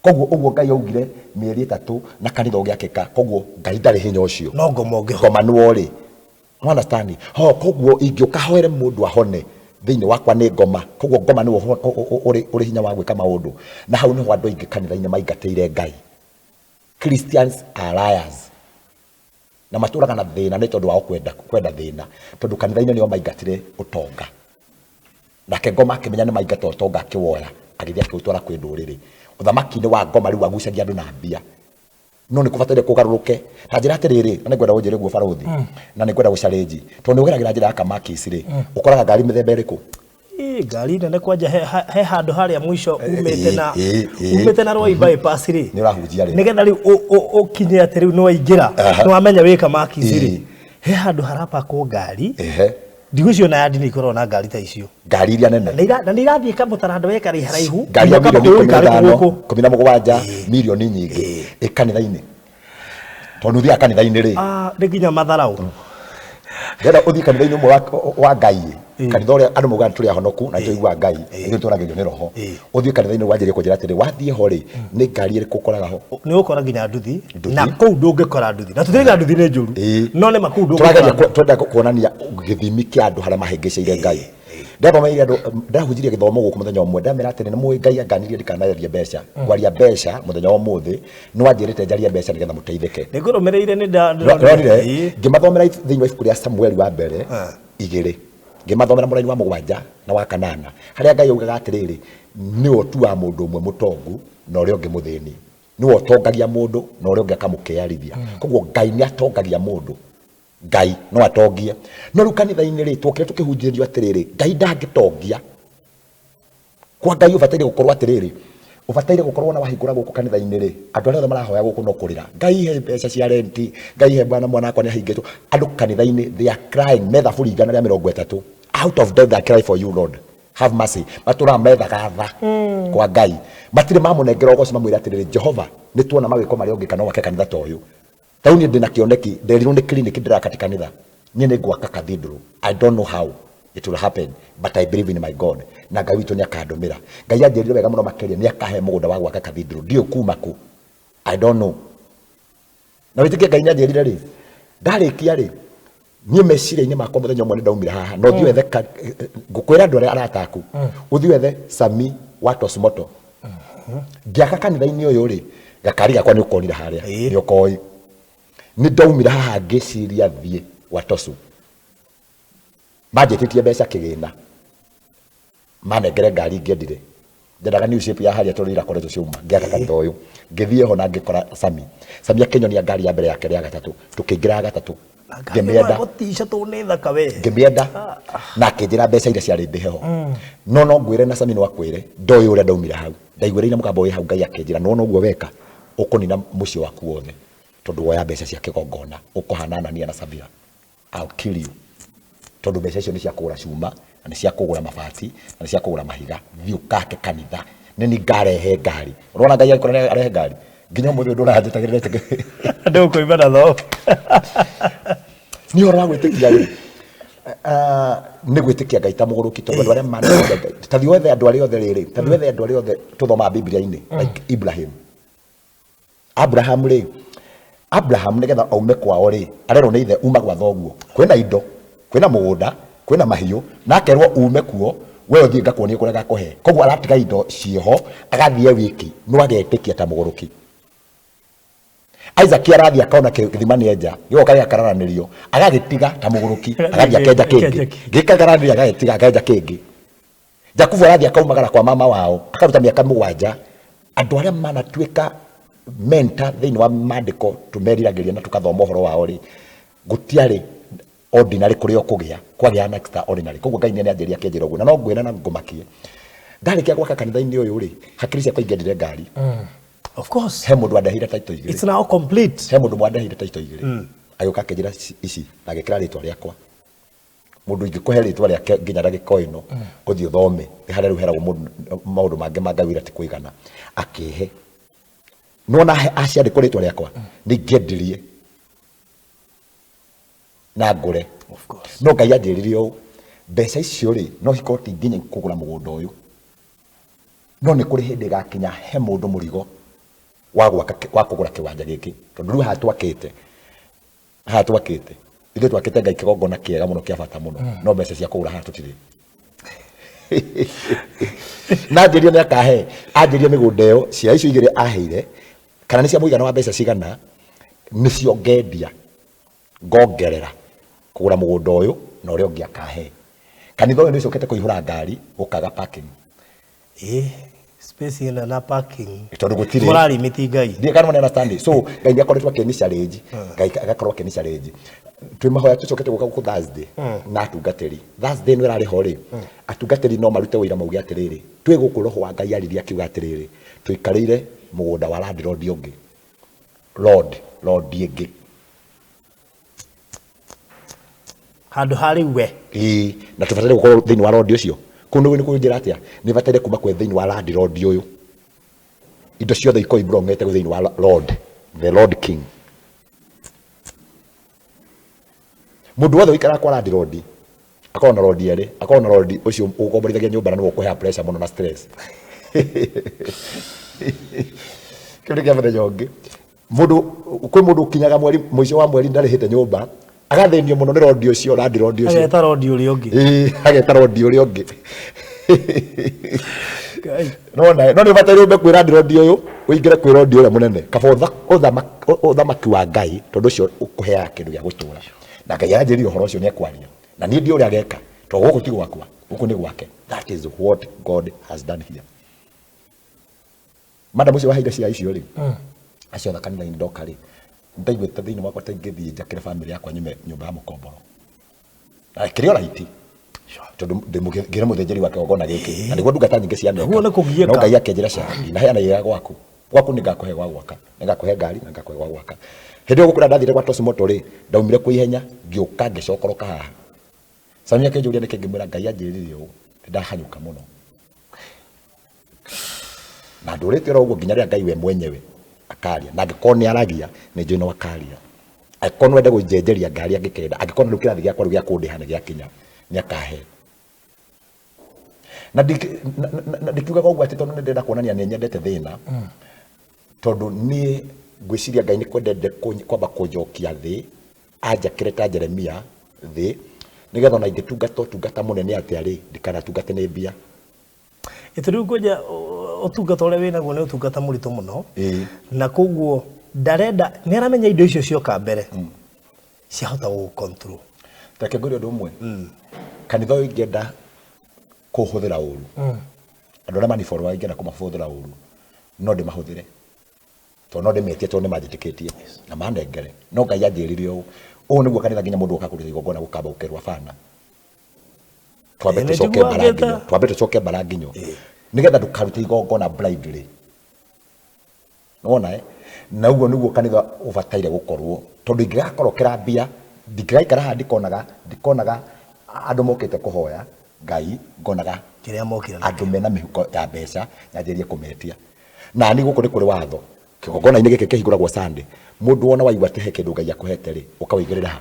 koguo uguo Ngai augire mieri 3 na kanitha ugiakika koguo Ngai ndari hinya ucio no ngoma niwe ri understand koguo ingiuka hoere mundu ahone thiini wakwa ni ngoma koguo ngoma niwe uri hinya wa gwika maundu na hau niho andu aingi kanitha-ini maingateire Ngai Christians are liars na maturaga na thina ni tondu wa kwenda thina tondu kanitha-ini nio maingatire utonga nake ngoma akimenya ni maingata utonga akiwoya agithia akiutwara kwi nduriri uthamaki ni wa ngoma riu agucagia andu na mbia no ni kubatire kugaruruke ta njira atiriri na nigwenda unjire guo baruthi na nigwenda gucarenji tondu ugeragira njira ya kamakisi ri ukoraga ngari mithemba iriku ngari nene kwanja he handu haria mwisho umete na roi bypass ri ni urahunjia ri nigetha riu ukinye ati riu ni waingira ni wamenya wika makisi ri he handu harapa ko ngari Digucio na yadi ni korona ngari ta icio. Ngari iria nene. Na ni irathie kamutarando weka ri haraihu. Ngari ya milioni 15 milioni nyingi ikanitha-ini. Tondu thia kanitha-ini ri. Ni nginya matharau. Ndenda uthii kanitha-ini umwe wa Ngai. Kanitha uria andu muga turi ahonoku na tuigua Ngai. Ithu turagio ni roho. Uthii kanitha-ini wanjirie kunjira atiri wathie ho ri ni ngari iri kukoraga ho. Ni ukora nginya nduthi na kou ndungikora nduthi. Na tuthira nduthi ni njuru. No ni makou ndungikora. Twenda kuonania githimi kia andu haria mahengeceire Ngai. Ndathoma andu ndahunjirie githomo guku muthenya umwe ndamera atiri ni muyi Ngai anganirie ndikanayaria mbeca. Kwaria mbeca muthenya umuthi ni wanjirite njaria mbeca nigetha muteithike. Ni ngurumireire ni ngimathomera thiini wa ibuku ria Samueli wa mbere 2 ngimathomera muraini wa 7 na wa 8 haria Ngai augaga atiriri ni otua mundu umwe mutongu na uria ungi muthini ni otongagia mundu na uria ungi akamukearithia koguo Ngai ni atongagia mundu Ngai no atongie no riu kanitha-ini ri twokire tukihunjirio atiriri Ngai ndangitongia kwa Ngai ubataire gukorwo atiriri ubataire gukorwo na wahingura guku kanitha-ini ri andu aria marahoya guku no kurira Ngai he mbeca cia renti Ngai he bwana mwana akwa ni ahingitwo andu kanitha-ini they are crying metha buri 130 out of death I cry for you Lord have mercy matura metha gatha kwa Ngai matire mamunengera ugoci mamwira atiriri Jehova ni tuona mawiko mari ongi kana wake kanitha ta uyu tauni ndina kioneki nderirwo ni clinic ndira kati kanitha nie ni gwaka cathedral I don't know how it will happen but I believe in my God na Ngai witu ni akandumira Ngai anjirire wega muno makeria ni akahe mugunda wa gwaka cathedral ndio kuma ku I don't know na witikia Ngai anjirire ri ndarikia ri nie meciria-ini makwa muthenya umwe ndaumira haha no thiwethe ngukwira andu aria arataku uthiwethe Sami Watos Moto ngiaka kanitha-ini uyu ri gakari gakwa ni ukonira haria ni ukoi ni ndaumira haha ngiciria thie Watosu majetitie mbeca kigina manengere ngari ngiendire ndendaga new shape ya haria turira koreto ciuma ngiaka kanitha uyu ngithie ho na ngikora Sami akinyonia ngari ya mbere yake ya gatatu tukiingira gatatu ngemienda na kinjira mbeca iria ciari ndiheho no ngwire na Sami no akwire ndoyo uria ndaumira hau ndaigwire mugambo wi hau Ngai akinjira no guo weka ukunina mucio waku wothe tondu woya mbeca cia kigongona ukuhana Anania na Sabia I'll kill you tondu mbeca icio ni cia kugura cuma na ni cia kugura mabati na ni cia kugura mahiga thiukake kanitha ni ngarehe ngari urona Ngai akora arehe ngari nginya muthi ndurahanjitagirire ndu kuiba na tho ni ora gwitikia ri ni gwitikia Ngai ta muguruki tondu andu aria mana Ngai ta thiothe andu aria othe riri ta thiothe andu aria othe tuthoma Biblia-ini like Abraham ri Abraham nigetha aume kwao ri arero ni ithe uma gwa thoguo kwina indo kwina mugunda kwina mahiu na akerwo ume kuo we uthie ngakuonie kuria gakuhe koguo aratiga indo cieho agathie wiki no agetikia ta muguruki Isaac arathie akaona githimani enja gioka gikarananirio agagitiga ta muguruki agathie akenja kingi gikagaraniria agagitiga akenja kingi Jakubu arathie akaumagara kwa mama wao akaruta miaka 7 andu aria manatuika mentor thiini wa mandiko tumeriragiria na tukathoma uhoro wao ri gutiari ordinary kuria kugia kwagia na extraordinary koguo Ngai ni anjiria kenjira uguo na no ngwira na ngumakie ndarikia gwaka kanitha-ini uyu ri hakiri cia kuingirire ngari of course he mundu andahire taito igiri it's now complete he mundu mwandahire taito igiri ayoka kenjira ici na gikira ritwa riakwa mundu ingikuhe ritwa riake nginya ndagika ino uthie thome haria riu heragwo maundu mange magawira ti kuigana akihe nona aciandikwo ritwa riakwa ningiendirie na ngure of course no Ngai anjiririe u mbeca icio ri no ikoti nginya kugura mugunda uyu no ni kuri hindi gakinya he mundu murigo wa kugura kiwanja giki tondu riu hatwakite ithu twakite Ngai kigongona kiega muno kia bata muno no mbeca cia kugura hatutiri na anjirie ni akahe anjirie migunda iyo cia icio igire aheire kana ni cia muigana wa mbeca cigana ni cio ngendia ngongerera kugura mugunda uyu na uria ungi akahe kanitha uyu ni ucokete kuihura ngari ukaga parking space ina na parking tondu gutire morali mitigai ndiye kana mwana understand so ngai ni akoretwo akenisha rage ngai agakorwo akenisha rage twi mahoya tucokete guka ku Thursday na atungatiri Thursday no rari hori atungatiri no marute wira maugi atiriri twi guku roho wa ngai ariria kiuga atiriri tuikarire mugunda wa land road yongi lord yenge handu hari we na tubatare gukorwo thiini wa road ucio kundu ni kunjira atia ni batare kuma kwe thiini wa land road uyu indo ciothe iko ibrongete gwe thiini wa lord the lord king mundu wothe ikara kwa land road akona road yere akona road ucio ukomborithagia nyumba na no kuhe pressure muno na stress kile kia bada jonge mundu kwe mundu kinyaga mweri mwisho wa mweri ndari hite nyumba agathenio muno ni road ucio land road ucio ageta road uri ongi ageta road uri ongi no ni batari ube kwira road uyu uingire kwira road uyu munene kaba uthamaki wa ngai tondu ucio ukuhea kindu gia gutura na ngai anjiri uhoro ucio ni akwaria na ni ndi uri ageka to guku ti gwakwa guku ni gwake that is what God has done here madam ucio wahaire cia icio ri acio thakani na ndoka ri ndaigwete thiini mwakwa taingithie njakire family yakwa nyumba ya mukomboro kiri oraiti tondu ngira muthenjeri wake ogona giki na niguo ndungata nyingi cia neka no ngai akenjira candi na heana yega gwaku ningakuhe gwa gwaka ningakuhe ngari na ngakuhe gwa gwaka hindi yo gukura ndathire kwa Tosimoto ri ndaumire ku ihenya ngiuka ngicokoroka haha samia kenjuria niki ngimwira ngai anjirire u ndahanyuka muno na ndurite ro uguo nginya ria ngai we mwenyewe akaria na ngikoni ni aragia ni njui no akaria akoni wende gunjenjeria ngari angikenda angikoni riu kirathi giakwa riu gia kundiha ni giakinya ni akahe na ndikiuga kwa ugwati tondu ndenda kuonania ni nyendete thina tondu ni ngwiciria ngai ni kwendete kwamba kunjokia thi anjakire ta Jeremia thi nigetha na ingitungata munene atia ri ndikana tungate ni mbia ituru ngoja utungata ule wina guo ni utungata muritu muno na koguo ndarenda ni aramenya indo icio cioka mbere ciahota gu control take ngori undu umwe kanitha uyu ingenda kuhuthira uru andu aria maniforo waingenda kumahuthira uru no ndimahuthire to no ndimetie to nimajitikitie na manengere no ngai anjirire u niguo kanitha nginya mundu ukakurira igongona gukamba ukerwa bana twambe tucoke mbaranginyo nigetha ndukarute igongona blindly nona na uguo niguo kanitha ubataire gukorwo tondu ingigakorwo kirambia ndingaikara ha ndikonaga andu mokite kuhoya ngai ngonaga kiria mokira andu mena mihuko ya mbeca yanjirie kumetia na ni guku ni kuri watho kigongona ini giki kihinguragwo Sunday mundu wona waigwa tehe kindu ngai akuhete ri ukawigerera ha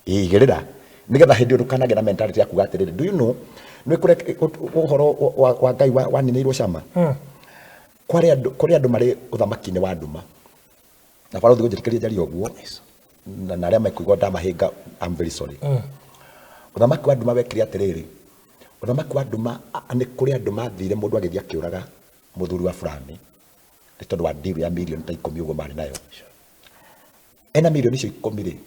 igirira nigetha hindi ndukanage na mentality yaku gatiriri do you know ni kure uhoro wa ngai waninirwo cama kuri andu mari uthamaki-ini wa nduma na baro thigujirikiria njari oguo na aria maikuigwa ndamahinga I'm very sorry uthamaki wa nduma wekire atiriri uthamaki wa nduma ni kuri andu mathire mundu agithia kiuraga muthuri wa fulani ni tondu wa deal ya million ta 10 uguo mari nayo ena million icio 10 ri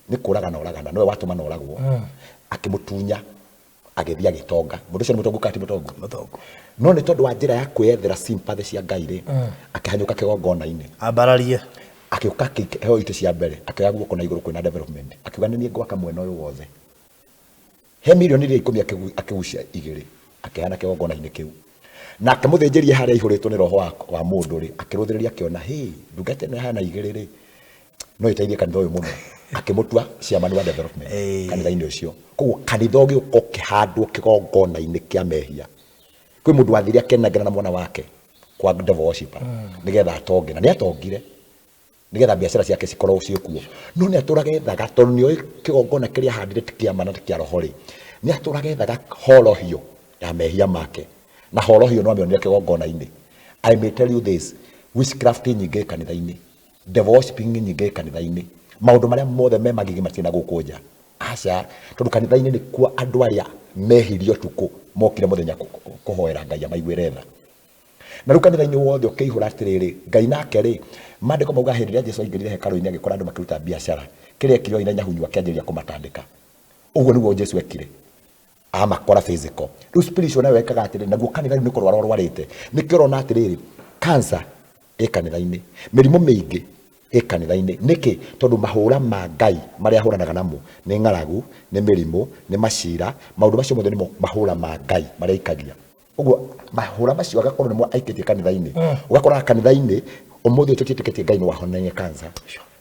ni kuraga na oragana no watu manoragwo akimutunya agithia gitonga mundu cio ni mutongu kati mutongu no ni tondu wa njira ya kwethera sympathy cia ngai ri akihanyuka kigongona-ini ambararie akiuka heo ite cia mbere akioya guoko na iguru kwina development akiuga ni ngwaka mwena uyu wothe he million iri 10 akigucia igiri akihana kigongona-ini kiu na akimuthenjeria haria ihuritwo ni roho wa mundu ri akiruthiriria akiona ndungate ni hana igiri ri no iteithie kanitha uyu muno akimutua ciamani wa development kanitha-ini ucio koguo kanitha ugi ukihandwo kigongona-ini kia mehia kwi mundu wathire akenagera na mwana wake kwa devil worshiper nigetha atonge na ni atongire nigetha biashara ciake cikorwo ciikuo no ni aturaga ethaga tondu ni kigongona kiria handire tikiama na tikia roho ri ni aturaga ethaga horohio ya mehia make na horohio no amionire kigongona-ini I may tell you this witchcraft nyingi kanitha-ini devil worshiping nyingi kanitha-ini maundu maria mothe me magigi matina guku nja aca tondu kanitha-ini ni kuo andu aria mehirio tuku mokire muthenya kuhoera ngai amaiguire tha na riu kanitha-ini wothe ukihura atiriri ngai nake ri mandiko mauga hindi ria Jesu aingirire hekalu-ini agikora andu makiruta biashara kiria ekirwo ina nyahunywa kianjiria kumatandika uguo niguo Jesu ekire amakora physical ru spiritual nayo ekaga atiri naguo kanitha ni korwara rwarite nikirona atiriri cancer ekanitha-ini mirimo mingi ekanitha-ini niki tondu mahura ma Ngai maria ahuranaga namo ni ngaragu ni mirimo ni macira maundu macio mothe ni mahura ma Ngai maria ikagia uguo mahura macio agakorwo nimo aikitie kanitha-ini ugakora kanitha-ini umuthi tutitiketie Ngai ni wahonania cancer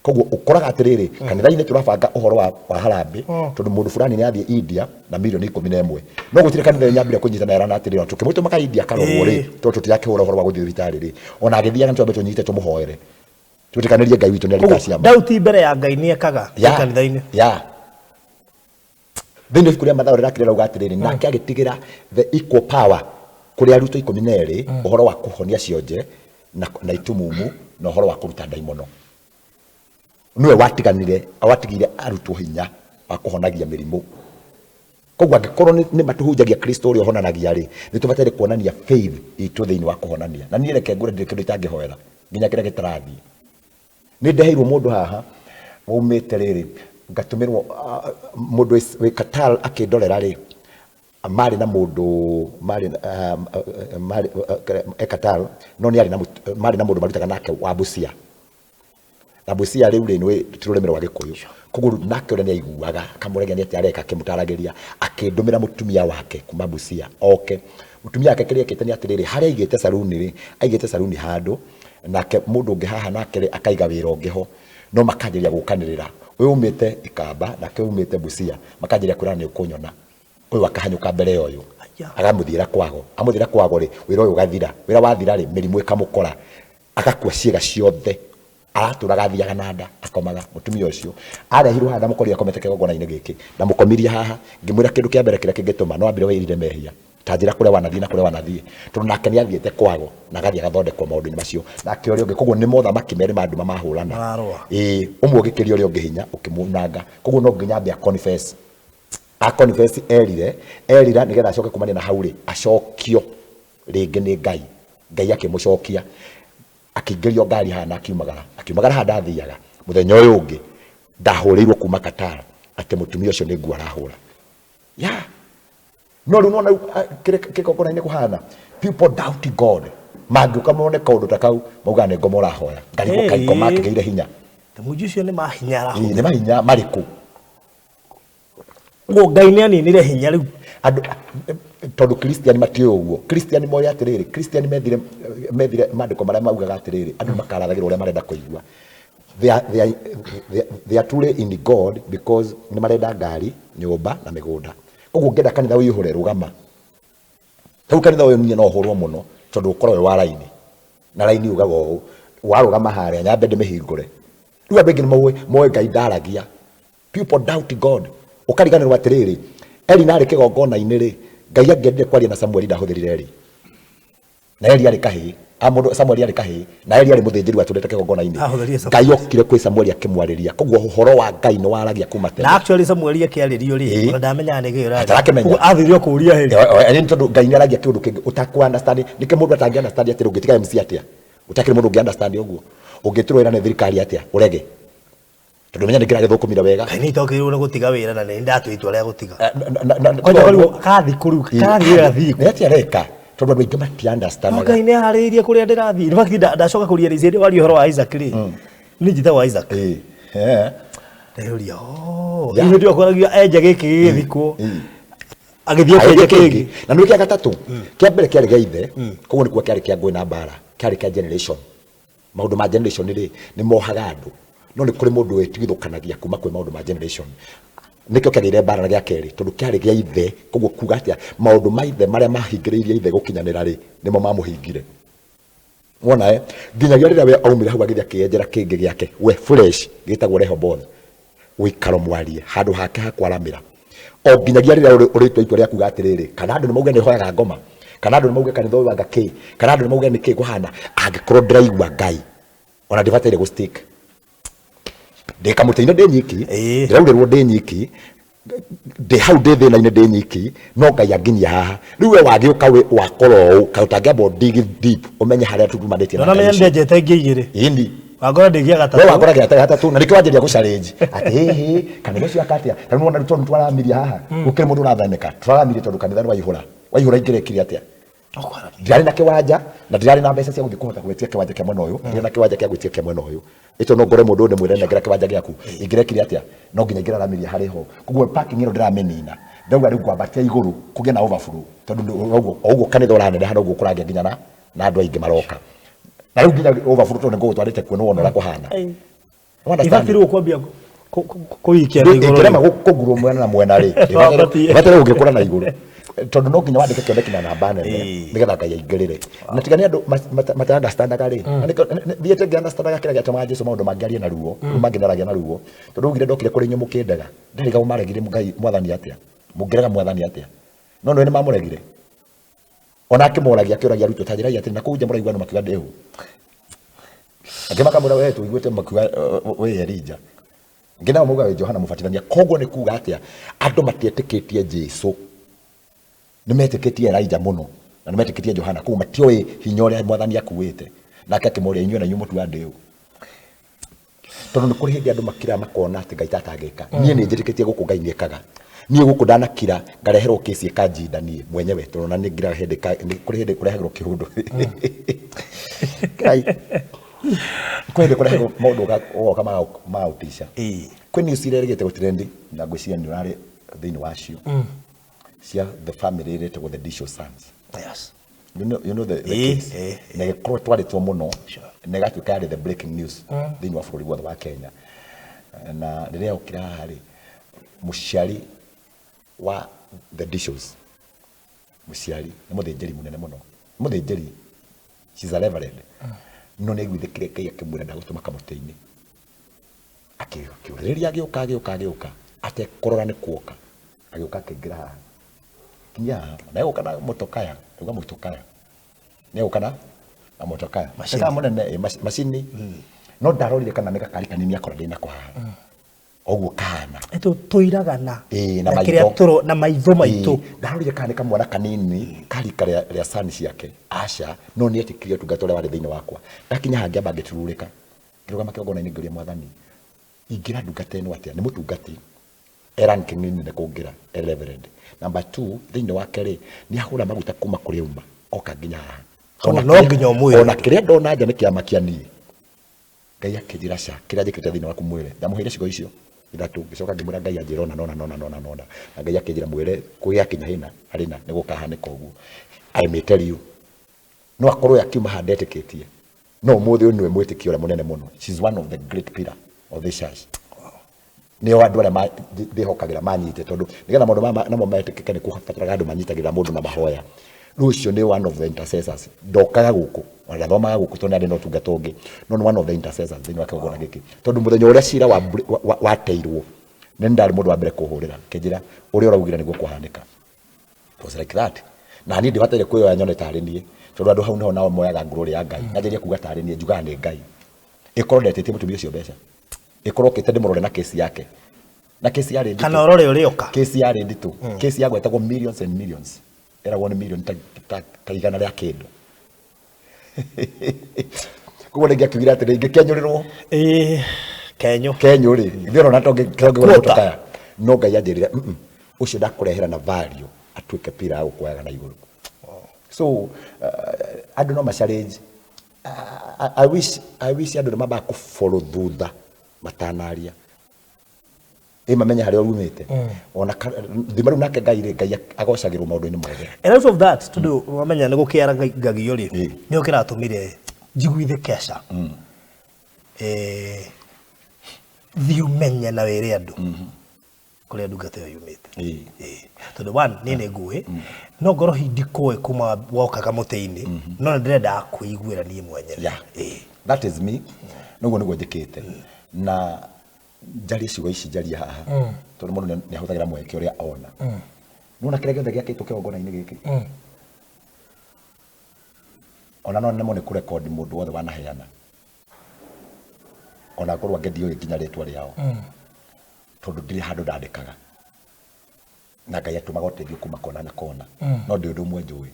koguo ukoraga atiriri kanitha-ini turabanga uhoro wa harambe tondu mundu fulani ni athie India na milioni 11 no gutire kanitha nyambire kunyitana era na atiriri tukimwito maka India karorwo ri to tutirakihura uhoro wa guthii thibitari ri ona agithiaga nitwambe tunyite tumuhoere tutikanirie Ngai witu ni alikacia dauti mbere ya Ngai ni ekaga kanitha-ini thini kuria mathayo rirakirira ugatiriri nake agitigira the equal power kuria aruto 12 uhoro wa kuhonia cionje na itumumu na uhoro wa kuruta daimono niwe watigire arutwo hinya wa kuhonagia mirimo koguo angikorwo ni matuhunjagia Kristo uri ohonanagia ri ni tubatere kuonania faith itu thiini wa kuhonania na ni reke ngure ndikindu itangihoera nginya kire gitarathi ni ndeheirwo mundu haha waumite riri ngatumirwo mundu wi Qatar akindorera ri mari na mundu mari Qatar no ni ari na mari na mundu marutaga nake wa Busia na Busia riu ri ni tururemero wa Gikuyu koguo nake uri ni aiguaga kamurege ni atareka akimutarageria akindumira mutumia wake kuma Busia mutumia wake kiria kitani atiriri haria igite saluni ri aigite saluni handu nake mundu ungi haha nake akaiga wira ungiho no makanjiria gukanirira uyu umite Ikamba nake umite Busia makanjiria kurana ni ukunyona uyu akahanyuka mbere yoyo agamuthira kwago ri wira uyu gathira wira wathira ri mirimu ikamukora agakua ciega ciothe araturaga thiaga nanda akomaga mutumia ucio arehirwo haha mukoria akomete kigongona-ini giki na mukomiria haha ngimwira kindu kia mbere kiria kingituma no ambire wirire mehia tanjira kuria wanathie na kuria wanathie tondu nake ni athiete kwago na gathie agathondekwo maundu-ini macio nake uria ungi koguo ni mothamaki meri mandu mahurana umwe ugikiria uria ungi hinya ukimunanga koguo no nginya ambia confess erira nigetha acoke kumania na hauri acokio ringi ni Ngai akimucokia akigerio ngari hana akiumagara handa athiaga muthenya uyu ungi ndahurirwo kuma Qatar ati mutumia ucio ni ngua arahura no riu nona kigongona-ini kuhana people doubt God mangiuka mone kaundu ta kau mauga ni ngoma urahoya ngarigwo kaiko makigeire hinya muji ucio ni mahinya ni mahinya mariku Ngai ni aninire hinya riu andu tondu Christian matio uguo Christian moya atiriri Christian methire mandiko maria maugaga atiriri andu makarathagirwo uria marenda kuigua they are truly in God because ni marenda ngari nyumba na migunda koguo ngenda kanitha uyihure rugama tau kanitha uyu ni no hurwo muno tondu ukorwo wa raini na raini ugaga uu warugama haria nyambe ndimihingure riu abengi ni moe Ngai ndaragia people doubt God ukariganirwo atiriri Eli nari kigongona-ini ri Ngai angiendire kwaria na Samueli ndahuthirire Eli na Eli ari kahi Samueli ari kahi na Eli ari muthinjiri aturete kigongona-ini Ngai okire kwi Samueli akimwariria koguo uhoro wa Ngai no waragia kuma tene na actually Samueli akiaririo ri ndamenya ni gira atarakimenya athirio kuria Eli ni tondu Ngai ni aragia kiundu kingi utakwa understand nike mundu atangi understand atiri ungitiga MC atia utakire mundu ungi understand uguo ungitirwo ni thirikari atia urege tondu menya nikira githukumira wega ni tokirwo na gutiga wira na ni ndatwitwa ria gutiga kwa kathi kuru kathi gathi ni atia reka tondu andu aingi mati understand Ngai ni hariirie kuria ndirathi in fact ndacoka kuria ri wari uhoro wa Isaac ri ni njita wa Isaac ndio ni ndio koragia enja giki githikwo agithio kenja kingi na ndio kia gatatu kia mbere kiari geithe koguo nikuo kiari kia ngui na bara kiari kia generation maundu ma generation ni mohaga andu no ni kuri mundu wetigithukanagia kuma kwi maundu ma generation nikio kiagire bara gia keri tondu kiari gia ithe koguo kuga atia maundu ma ithe maria mahingiriirie ithe gukinyanira ri nimo mamuhingire wona nginyagia riria we aumire hau agithia kienjera kingi giake we fresh gitagwo Rehoboth wikaro mwarie handu hake hakwaramira o nginyagia riria uritwa itwa ria kuga atiriri kana andu ni mauga ni hoyaga ngoma kana andu ni mauga kanitha uyu wanga ki kana andu ni mauga ni ki guhana angikorwo ndiraigua Ngai ona ndibataire gu stick ndikamuteine ndi nyiki ndiraurĩrwo ndi nyiki ndi hau ndi thĩna-inĩ ndi nyiki no Ngai anginyia haha rĩu we wagĩũka wakorwo ũũ kaũta ngĩamba dig deep ũmenye harĩa turumanĩtie na menya ndenjete ngĩ igĩrĩ ĩni Wangora ndigia gatatu. Wewe wangora gya gatatu na nikyo wanjeria guchallenge. Ati kanitha cio akatia. Tanu wona ruto twaramiria haha. Gukire mundu urathaneka. Twaramiria tondu kanitha ni waihura. Waihura ingirekire atia. Ndirari na kiwanja na ndirari na mbeca cia guthii kuhota gwetia kiwanja kia mwena uyu. Ndirari na kiwanja kia gwetia kia mwena uyu. Ico no ngore mundu ndimwire nengera kiwanja giaku. Ingirekire atia. No nginya ingiraramiria hariho. Kuguo parking iro ndiramenina. Ndauga riu kwambatia iguru kugia na overflow. Tondu uguo kanitha uranene hano uguo kurangia nginya na andu aingi maroka. Na riu nginya overflow tondu ngo gutwarite kuno wona kuhana. Ibathiru kwambia kuikia iguru. Ikirema kuguru mwena na mwena ri. Ibathiru ungikura na iguru. Tondu no nginya wandike kioneki na namba nene nigetha Ngai aingirire. Na tigani andu mata understand ri. Thiete ngi understand kira giatuma Jesu maundu mangiarie na ruo, manginaragia na ruo. Tondu ugire ndokire kuri nyu mukindaga. Ndariga umaregire Ngai mwathani atia. Mungiraga mwathani atia. No ni mamuregire. Ona akimoragia kiuragia ruto tajira atia na kuja muraigwa no makiwa ndehu. Akimaka mura wetu igwete makiwa we Elija. Ngina muga we Johana mufatithania koguo ni kuga atia andu matietikitie Jesu. Nimetĩkĩtie Elijah muno na nimetĩkĩtie Johana kuuma matioi hinya ũrĩa mwathani akuĩte nake akĩmoria inyuĩ na inyuĩ mũtu andũ tondu nĩ kũrĩ hĩndĩ andũ makira makona atĩ Ngai tatangĩka niĩ nĩ njĩtĩkĩtie gũkũ Ngai nĩekaga niĩ gũkũ ndanakira ngareherwo kĩci ĩkanjinda niĩ mwenyewe tondu na nĩ ngira hĩndĩ kũrĩ hĩndĩ kũreherwo kĩhũndũ Ngai kwĩ hĩndĩ kũreherwo maũndũ oka maũtisha kwĩ news irerĩgĩte gũtirendi na ngwĩciria nĩ ũrarĩ thĩinĩ wacio the family related with the Disho sons. Yes. You know the case. Ne korwo twaritwo muno. Ne gatuika the breaking news. Thini wa bũrũri wothe wa Kenya. Na rĩrĩa ukira hari muciari wa the Dishos. Muciari nĩ mũthĩnjĩri mũnene mũno. Mũthĩnjĩri. She's a reverend. No nĩ gwithikire Ngai akĩmwĩra ndagũtũma kamũtĩ-inĩ. Akĩũrĩria agĩũka. Atekorora nĩ kuoka. Agĩũka akĩngira haha. Kinya na ukana motokaya uga motokaya ne ukana na motokaya mashini munene mashini no ndarorire kana nika kari kanini akora ndina kwa oguo kana eto toiragana na maitho toro na maitho maitũ ndarorire kana nika mwana kanini kari kare ya sani ciake aca no ni etikirio tungatore wari thĩinĩ wakwa ndakinya hangi amba ngitururika kirugama kĩongo na ingiria mwathani ingira ndungata ĩno atia nĩ mũtungati ranking nene kugira reverend. Number 2 thĩinĩ wake ri ni ahũra maguta kuma kũrĩ uma oka nginya ona no nginya umwire ona kĩrĩa ndona nja nĩ kĩama kĩa niĩ Ngai akĩnjĩra ca kĩrĩa njĩkĩte thĩinĩ waku mwĩre ndamuheire cigo icio ithatũ gĩcoka ngĩmwĩra Ngai anjĩra nona na Ngai akĩnjĩra mwĩre kũgĩa kinya hĩna harĩ na nĩ gũkahanĩka ũguo I may tell you no akorwo akiuma handa etĩkĩtie no mũthĩ ũyũ nĩwe mwĩtĩkio ũrĩa mũnene mũno. She's one of the great pillar of this church. Nĩ o andũ arĩa ndĩhokagĩra manyite tondu nigetha maũndũ namo metĩkĩke nĩ kũbataraga andũ manyitagĩra mũndũ na mahoya. Rĩu ũcio nĩ one of the intercessors. Ndokaga gũkũ ona thomaga gũkũ tondu arĩ na ũtungata ũngĩ no nĩ one of the intercessors thĩinĩ wa kĩgongona gĩkĩ tondu mũthenya ũrĩa cira wateirwo nĩ ndarĩ mũndũ wa mbere kũhũrĩra kĩnjĩra ũrĩa ũraugire nĩguo kũhanĩka. It was like that. Na niĩ ndĩbataire kwĩyoya nyone tarĩ niĩ tondu andũ hau nĩho nao moyaga ngũrũri ya Ngai nanjĩrie kuga tarĩ niĩ njugaga nĩ Ngai ĩkorwo ndetĩtie mũtumia ũcio mbeca ikorwo kite ndimurore na kesi yake na kesi yari ndito kana urore urioka kesi yari ndito kesi yagwe etagwo millions and millions era 1 million ta igana rĩa kindu kuko ndingi akigira ati ringi kenyurirwo kenyo ri ndiro na tonge gutokaya no Ngai anjirire ucio ndakurehera na value atuike pira au kuaga na iguru. So andu no ma challenge I wish andu maba ku follow thutha matanaria mamenya harĩa umĩte ona thimaru nake Ngai agocagĩrwo maũndũ-inĩ mothe. And out of that tondu wamenya nĩ gũkĩara ngagio ri nĩ ũkĩratũmire njiguithe Kesha thiĩ ũmenye na wĩre andũ kũrĩa ndungata ĩyo yumĩte tondu one nĩ nguĩ no ngoro hindi kũĩ kuma woka kamũtĩ-inĩ no ndĩrenda kũiguĩra niĩ mwenyewe. That is me noguo nĩguo njĩkĩte na njari ciugo ici njari haha tondu mũndũ nĩ ahũthagĩra mweke ũrĩa ona nona kĩrĩa gĩothe gĩakĩtwo kĩgongona-inĩ gĩkĩ ona no nemo nĩ kũrekondi mũndũ wothe wanaheana ona korwo angĩthiĩ nginya rĩtwa rĩao tondu ndirĩ handũ ndandĩkaga na Ngai atũmaga ũteithio kuma kona na kona no ndĩ ũndũ ũmwe njũĩ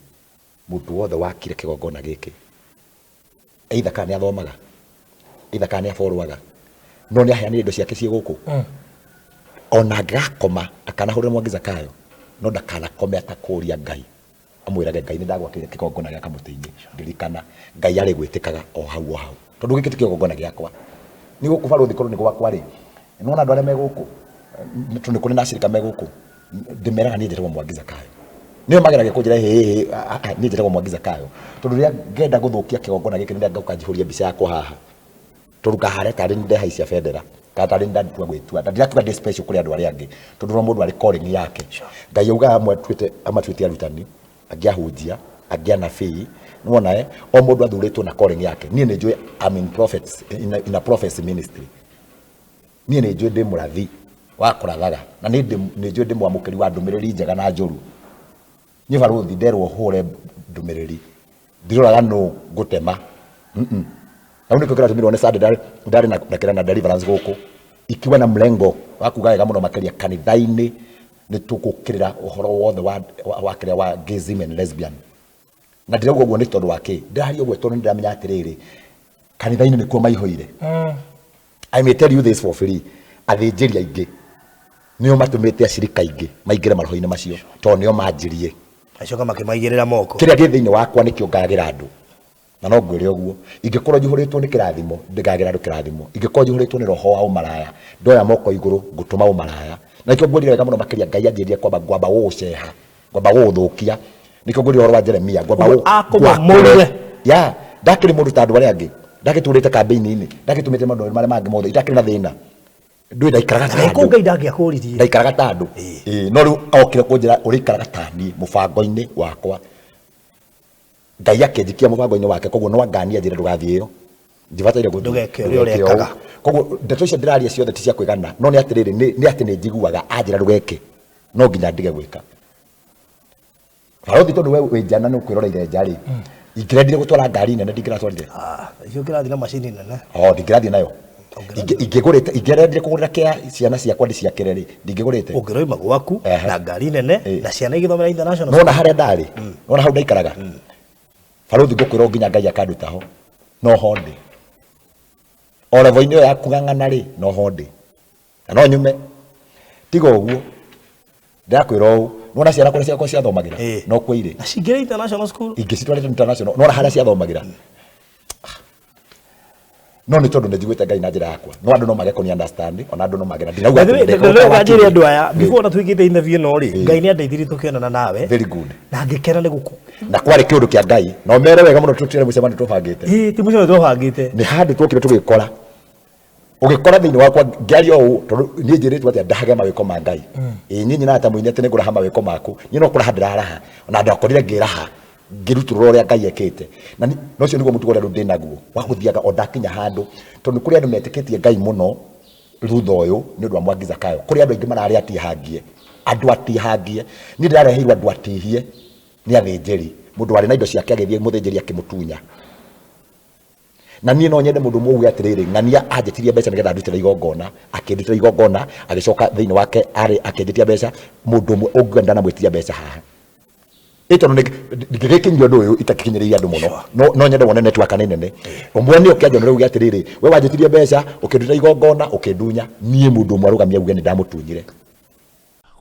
mũndũ wothe wakire kĩgongona gĩkĩ either kana nĩ athomaga ithaka nĩ aborwaga no nĩ aheanire indo ciake cie gũkũ ona ngakoma akanahũrĩra Mwangi Zakayo no ndakanakome atakũria Ngai amwĩrage Ngai nĩ ndagwakĩire kĩgongona gĩa kamũtĩ-inĩ ndirikana Ngai arĩ gwĩtĩkaga o hau tondũ gĩkĩ ti kĩgongona gĩakwa nĩ gũkũ barũthi korwo nĩ gwakwa rĩ nĩwona andũ arĩa me gũkũ nĩ kũrĩ na acirika me gũkũ ndĩmeraga niĩ njĩtagwo Mwangi Zakayo nĩo mageragia kũnjĩra niĩ njĩtagwo Mwangi Zakayo tondũ rĩrĩa ngenda gũthũkia kĩgongona gĩkĩ nĩ ngauka njihũria mbica yakwa haha tondũ kahare tarĩ nĩ ndehaicia bendera tarĩ nĩ ndatua gwĩtua na ndiratuga ndĩ special kũrĩ andũ arĩa angĩ tondũ no mũndũ arĩ calling yake Ngai auga amatuĩte arutani angĩ ahunjia angĩ anabii nĩwona o mũndũ athurĩtwo na calling yake niĩ nĩ njũĩ I'm in prophets in a prophecy ministry niĩ nĩ njũĩ ndĩ mũrathi wa kũrathaga na nĩ njũĩ ndĩ mwamũkĩri wa ndũmĩrĩri njega na njũru niĩ barũthi nderwo hũre ndũmĩrĩri ndiroraga nũ ngũtema au nĩkĩo kĩratũmirwo nĩ Sunday ndarĩ na deliverance gũkũ ikiwa na mlengo wa kuga wega mũno makĩria kanitha-inĩ nĩ tũgũkĩrĩra ũhoro wothe wa kĩrĩa wa gayism and lesbian na ndirauga ũguo nĩ tondũ wa kĩ ndĩraria ũguo tondũ nĩndĩramenya atĩrĩrĩ kanitha-inĩ nĩkuo maihũire I may tell you this for free athĩnjĩri aingĩ nĩo matũmĩte acirika aingĩ maingĩre maroho-inĩ macio tondũ nĩo manjirie acoka makĩmaigĩrĩra moko kĩrĩa gĩ thĩinĩ wakwa nĩkĩo ngagĩra andũ na no ngwĩre ũguo ingĩkorwo njihũrĩtwo nĩ kĩrathimo ndĩngagĩra andũ kĩrathimo ingĩkorwo njihũrĩtwo nĩ roho wa ũmaraya ndoya moko igũrũ ngũtũma ũmaraya na nĩkĩo ngwĩrire wega mũno makĩria Ngai anjĩrire ngwamba gũgũceha ngwamba gũgũthũkia nĩkĩo ngwĩrire ũhoro wa Jeremia ngwamba gũgũakũmũre ya ndakĩrĩ mũndũ ta andũ arĩa angĩ ndagĩtũrĩte kambĩini-inĩ ndagĩtũmĩte maũndũ marĩa mangĩ mothe itakĩrĩ na thĩna ndũĩ ndaikaraga ta andũ Ngai ndangĩakũririe ndaikaraga ta andũ no rĩu okire kũnjĩra ũrĩikaraga ta niĩ mũbango-inĩ wakwa Ngai akĩnjikia mũbango-inĩ wake koguo no angania njĩre ndũgathiĩ ĩyo njibataire ndũgeke ũrĩa ũrekaga koguo ndeto icio ndĩraria ciothe ti cia kwĩgana no nĩ atĩrĩrĩ nĩ atĩ nĩ njiguaga anjĩra ndũgeke no nginya ndige gwĩka barũthi tondũ we wĩ njana nĩ ũkwĩroreire nja rĩ ingĩrendire gũtwara ngari nene ndingĩratwarire icio kĩrathiĩ na macini nene ndingĩrathiĩ nayo ingĩgũrĩte ingĩrendire kũgũrĩra kĩa ciana ciakwa ndĩciakĩre rĩ ndingĩgũrĩte ũngĩroima gwaku na ngari nene na ciana igĩthomera international nona harĩa ndarĩ nona hau ndaikaraga barũthi ngũkwĩra nginya Ngai akanduta ho no honde o level-inĩ ĩyo ya kũng'ang'ana rĩ no honde na no nyume tiga ũguo ndakwĩra ũũ nona ciana kũrĩa ciakwa ciathomagĩra no kwĩire na cingĩrĩ international school ingĩcitwarĩte international nona harĩa ciathomagĩra no nĩ tondũ nĩnjiguĩte Ngai na njĩra yakwa no andũ no mage kũni understand ona andũ no mage na ndirauga njĩre andũ aya before na twĩkĩte interview no rĩ Ngai nĩ andeithirie tũkĩonana nawe very good na ngĩkena nĩ gũkũ na kwarĩ kĩũndũ kĩa Ngai no mere wega mũno tũtire mũcemanio tũbangĩte ti mũcemanio tũbangĩte nĩ handũ twokire tũgĩkora ũgĩkora thĩinĩ wakwa ngĩaria ũũ tondũ niĩ njĩrĩtwo atĩ ndahage mawĩko ma Ngai nyinyi na ta mũini atĩ nĩ ngũraha mawĩko maku niĩ no kũraha ndĩraraha na ndakorire ngĩraha ngĩrutũrũra ũrĩa Ngai ekĩte na no ũcio nĩguo mũtugo ũrĩa ndĩ naguo wa gũthiaga o ndakinya handũ tondũ kũrĩ andũ metĩkĩtie Ngai mũno thutha ũyũ nĩ ũndũ wa Mwangi Zakayo kũrĩ andũ aingĩ mararĩ atihangie andũ atihangie niĩ ndĩrareheirwo andũ atihie nĩ athĩnjĩri mũndũ warĩ na indo ciake agĩthiĩ mũthĩnjĩri akĩmũtunya na niĩ no nyende mũndũ mũuge atĩrĩrĩ ng'ania anjĩtirie mbeca nĩgetha ndutĩre igongona akĩndutĩra igongona agĩcoka thĩinĩ wake arĩ akĩnjĩtia mbeca mũndũ ũmwe ũngiuga ndanamwĩtiria mbeca haha tondũ ndingĩgĩkinyia ũndũ ũyũ itakinyĩrĩirie andũ mũno no nyende wone network nĩ nene ũmwe nĩ ũkĩanjona rĩu atĩrĩrĩ we wanjĩtirie mbeca ũkĩndutĩra igongona ũkĩndunya niĩ mũndũ ũmwe arũgamia auge nĩ ndamũtunyire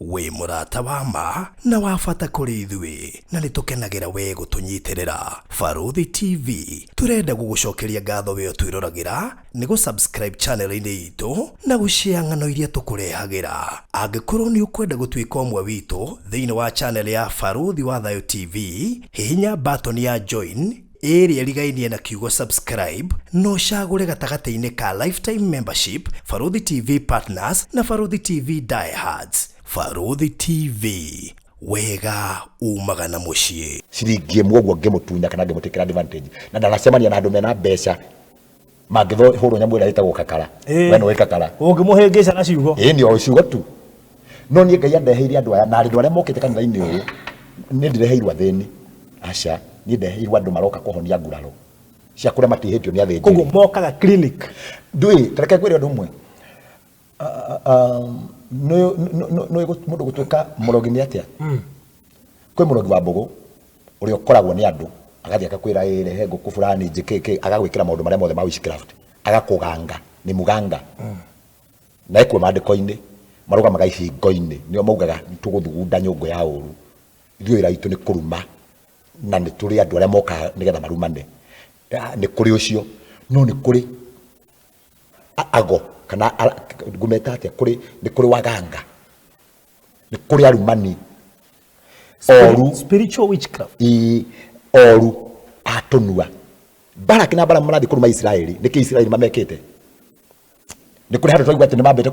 wĩ mũrata wa ma na wa bata kũrĩ ithuĩ na nĩ tũkenagĩra we gũtũnyitĩrĩra Barũthi TV tũrenda gũgũcokeria ngatho we twĩroragĩra nĩ gũ-subscribe channel-inĩ itũ na gũshare ng'ano iria tũkũrehagĩra angĩkorwo nĩ ũkwenda gũtuĩka ũmwe witũ thĩinĩ wa channel ya Barũthi wa Thayũ TV hihinya button ya join ĩrĩa ĩrigainie na kiugo subscribe no cagũre gatagatĩ-inĩ ka lifetime membership Barũthi TV partners na Barũthi TV diehards Barũthi TV wega umaga na mũciĩ ciringi ĩmwe ũguo ngĩmũtunya kana ngĩmũtĩkĩra advantage na ndanacemania na andũ mena mbeca mangĩhũrwo nyamũ ĩrĩa ĩtagwo kakara we nĩwe kakara ũngĩmũhĩngĩca na ciugo nĩ o ciugo tu no niĩ Ngai andeheire andũ aya na andũ arĩa mokĩte kanitha-inĩ ũyũ nĩ ndireheirwo athĩni aca niĩ ndeheirwo andũ maroka kũhonia nguraro cia kũrĩa matihĩtio nĩ athĩnjĩri koguo mokaga clinic ndũĩ tareke ngwĩre ũndũ ũmwe mũndũ gũtuĩka mũrogi nĩ atĩa kwĩ mũrogi wa mbũgũ ũrĩa ũkoragwo nĩ andũ agathiĩ akakwĩra rehe ngũkũ fulani njĩkĩke agagwĩkĩra maũndũ marĩa mothe ma witchcraft agakuganga ni muganga na ekwe mandiko-ini marugamaga ihingo-ini nio maugaga tuguthugunda nyungu ya uru ithuĩ wĩra witũ nĩ kũruma na nĩ tũrĩ andũ arĩa mokaga nĩgetha marumane nĩ kũrĩ ũcio no nĩ kũrĩ ago kana ngumeta atĩa nĩ kũrĩ waganga nĩ kũrĩ arumani oru spiritual witchcraft oru atonua Baraki na Balamu marathi kũruma Israeli nĩkĩ Israeli mamekĩte nĩ kũrĩ handũ twaigua atĩ nĩ mambĩte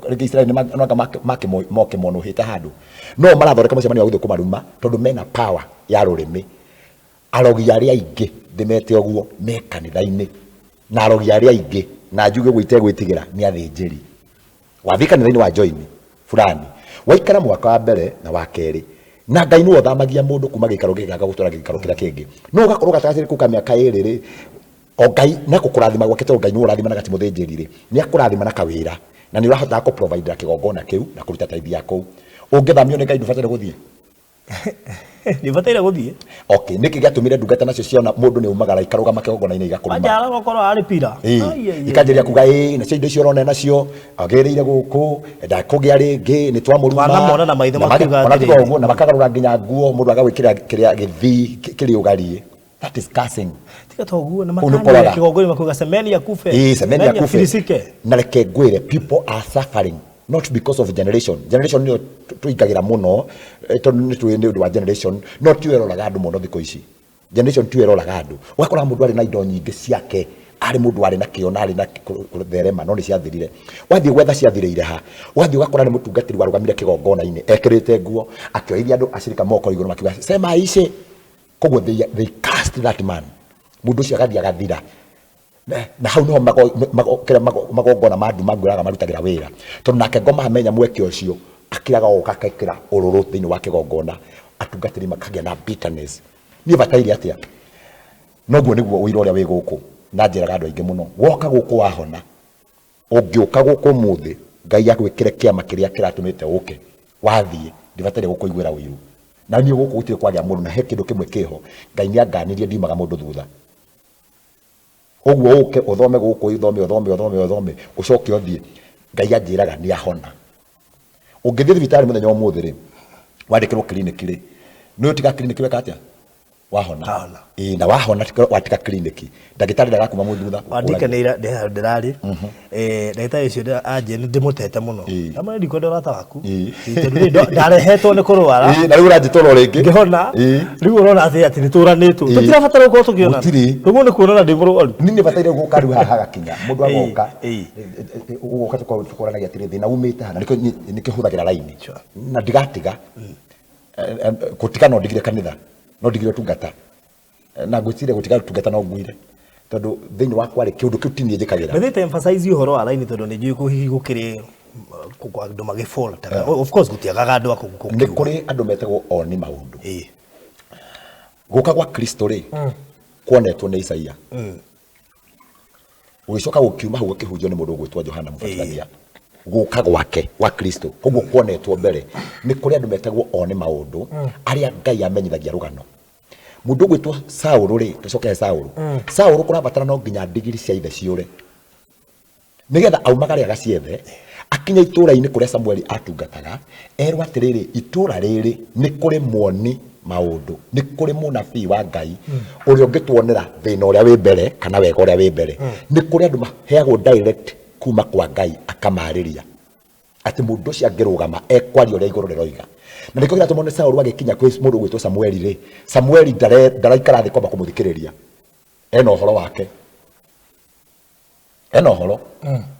rĩngĩ Israeli nĩ moke monuhĩte handũ no marathondeka mũcemanio wa gũthiĩ kũmaruma tondũ mena power ya rũrĩmĩ arogi arĩa aingĩ ndĩmete ũguo me kanitha-inĩ na arogi arĩa aingĩ na njuge ũguo itegwĩtigĩra nĩ athĩnjĩri wathiĩ kanitha-inĩ wa join fulani waikara mwaka wa mbere na wa kerĩ na Ngai nĩ ũthamagia mũndũ kuma gĩikaro gĩkĩ gũtwara gĩikaro kĩrĩa kĩngĩ no ũgakorwo gatagatĩ kau ka mĩaka ĩrĩ o Ngai na kũkũrathima gwake to Ngai nĩ ũrathima na gati mũthĩnjĩri nĩ akũrathima na kawĩra na nĩ ũrahotaga kũ provide kĩgongona kĩu na kũruta tithe ya kũu ũngĩthamio nĩ Ngai ndũbataire gũthiĩ ndĩbataire gũthiĩ okay nĩkĩ gĩatũmire ndungata nacio ciona mũndũ nĩ umagara ikarũgama kĩgongona-inĩ igakũruma ajara gũkorwo arĩ pira ikanjĩria kuga nacio indo icio ũrona nacio agĩrĩire gũkũ ndakũgĩa rĩngĩ nĩ twamũruma wanamona na maitho makiuga atĩrĩ na makagarũra nginya nguo mũndũ agagwĩkĩra kĩrĩa gĩthii kĩrĩ ũgariĩ that is cursing tiga to guo na makanya kĩgongona makuga semeni akufe semeni akufe na reke ngwĩre people are suffering not because of generation nĩ tuingagĩra mũno tondũ nĩ tũĩ nĩ ũndũ wa generation no ti weroraga andũ mũno thikũ ici generation ti weroraga andũ ũgakora mũndũ arĩ na indo nyingĩ ciake arĩ mũndũ arĩ na kĩo na arĩ na gũtherema no nĩ ciathirire wathiĩ gwetha ciathirĩire ha wathiĩ ũgakora nĩ mũtungatĩri warũgamire kĩgongona-inĩ ekĩrĩte nguo akĩoithia andũ acirika moko igũrũ makiuga sema ici koguo they cast that man mũndũ ũcio agathiĩ agathira na hau niho magongona ma nduma ngwĩraga marutagĩra wĩra tondũ nake ngoma amenya mweke ũcio akĩraga oka akekĩra ũrũrũ thĩinĩ wa kĩgongona atungatĩri makagĩa na bitterness niĩ bataire atĩa noguo nĩguo ũira ũrĩa wĩ gũkũ na njĩraga andũ aingĩ mũno woka gũkũ wahona ũngĩũka gũkũ ũmũthĩ Ngai agwĩkĩre kĩama kĩrĩa kĩratũmĩte ũke wathiĩ ndibataire gũkũiguĩra ũiru na niĩ gũkũ gũtirĩ kwagĩa mũndũ na he kĩndũ kĩmwe kĩho Ngai nĩ anganirie ndiumaga mũndũ thutha ũguo ũke ũthome gũkũ ũthome ũcoke ũthiĩ Ngai anjĩraga nĩ ahona ũngĩthiĩ thibitarĩ mũthenya ũmũthĩ rĩ wandĩkĩrwo kiriniki rĩ nĩ ũtiga kiriniki weka atĩa wahona na wahona watiga kiriniki ndagĩtarĩ ndagakuma mũndũ thutha wandĩkanĩra ndĩrarĩ ndagĩtarĩ ũcio anjĩ nĩ ndĩmũtete mũno amwe ndikwenda ũrata waku tondũ ndarehetwo nĩ kũrwara na rĩu ũranjĩtwara rĩngĩ ngĩhona rĩu ũrona atĩ nĩ tũranĩtwo tũtirabatara gũkorwo tũkĩona ũguo nĩ kuonana ndĩ mũrwaru niĩ nĩ bataire gũka rĩu haha hagakinya mũndũ agoka ũgoka tũkoranagia atĩrĩ thĩna umĩte hana nĩ kĩhũthagĩra raini na ndigatiga gũtiga no ndigire kanitha no ndigire tungata na ngwĩciria gũtiga tungata no ngwire tondũ thĩinĩ wakwa rĩ kĩũndũ kĩu ti niĩ njĩkagĩra ndĩrĩte emphasize ũhoro wa raini tondũ nĩ njũĩ kũhihi gũkĩrĩ andũ magĩfall of course gũtiagaga andũ nĩ kũrĩ andũ metagwo oni maũndũ gũka gwa Kristo rĩ kuonetwo nĩ Isaia ũgĩcoka gũkiuma hau gũkĩhunjio nĩ mũndũ ũgwĩtwo Johana Mũbatithania gũka gwake wa Kristo koguo kuonetwo mbere nĩ kũrĩ andũ metagwo oni maũndũ arĩa Ngai amenyithagia rũgano mũndũ ũgwĩtwo Saũlũ rĩ tũcoke Saũlũ kũrabatara no nginya ndigiri cia ithe ciũre nĩgetha aumagare agaciethe akinya itũũra-inĩ kũrĩa Samueli atungataga erwo atĩrĩrĩ itũũra rĩrĩ nĩ kũrĩ muoni maũndũ nĩ kũrĩ mũnabii wa Ngai ũrĩa ũngĩtuonera thĩna ũrĩa wĩ mbere kana wega ũrĩa wĩ mbere nĩ kũrĩ andũ maheagwo direct kuma kwa Ngai akamarĩria atĩ mũndũ ũcio angĩrũgama ekwaria ũrĩa igũrũ rĩroiga na nĩkĩo gĩatũma nĩ Saũlũ agĩkinya kwĩ mũndũ ũgwĩtwo Samueli rĩ Samueli ndaraikara thĩ kwamba kũmũthikĩrĩria ena ũhoro wake ena ũhoro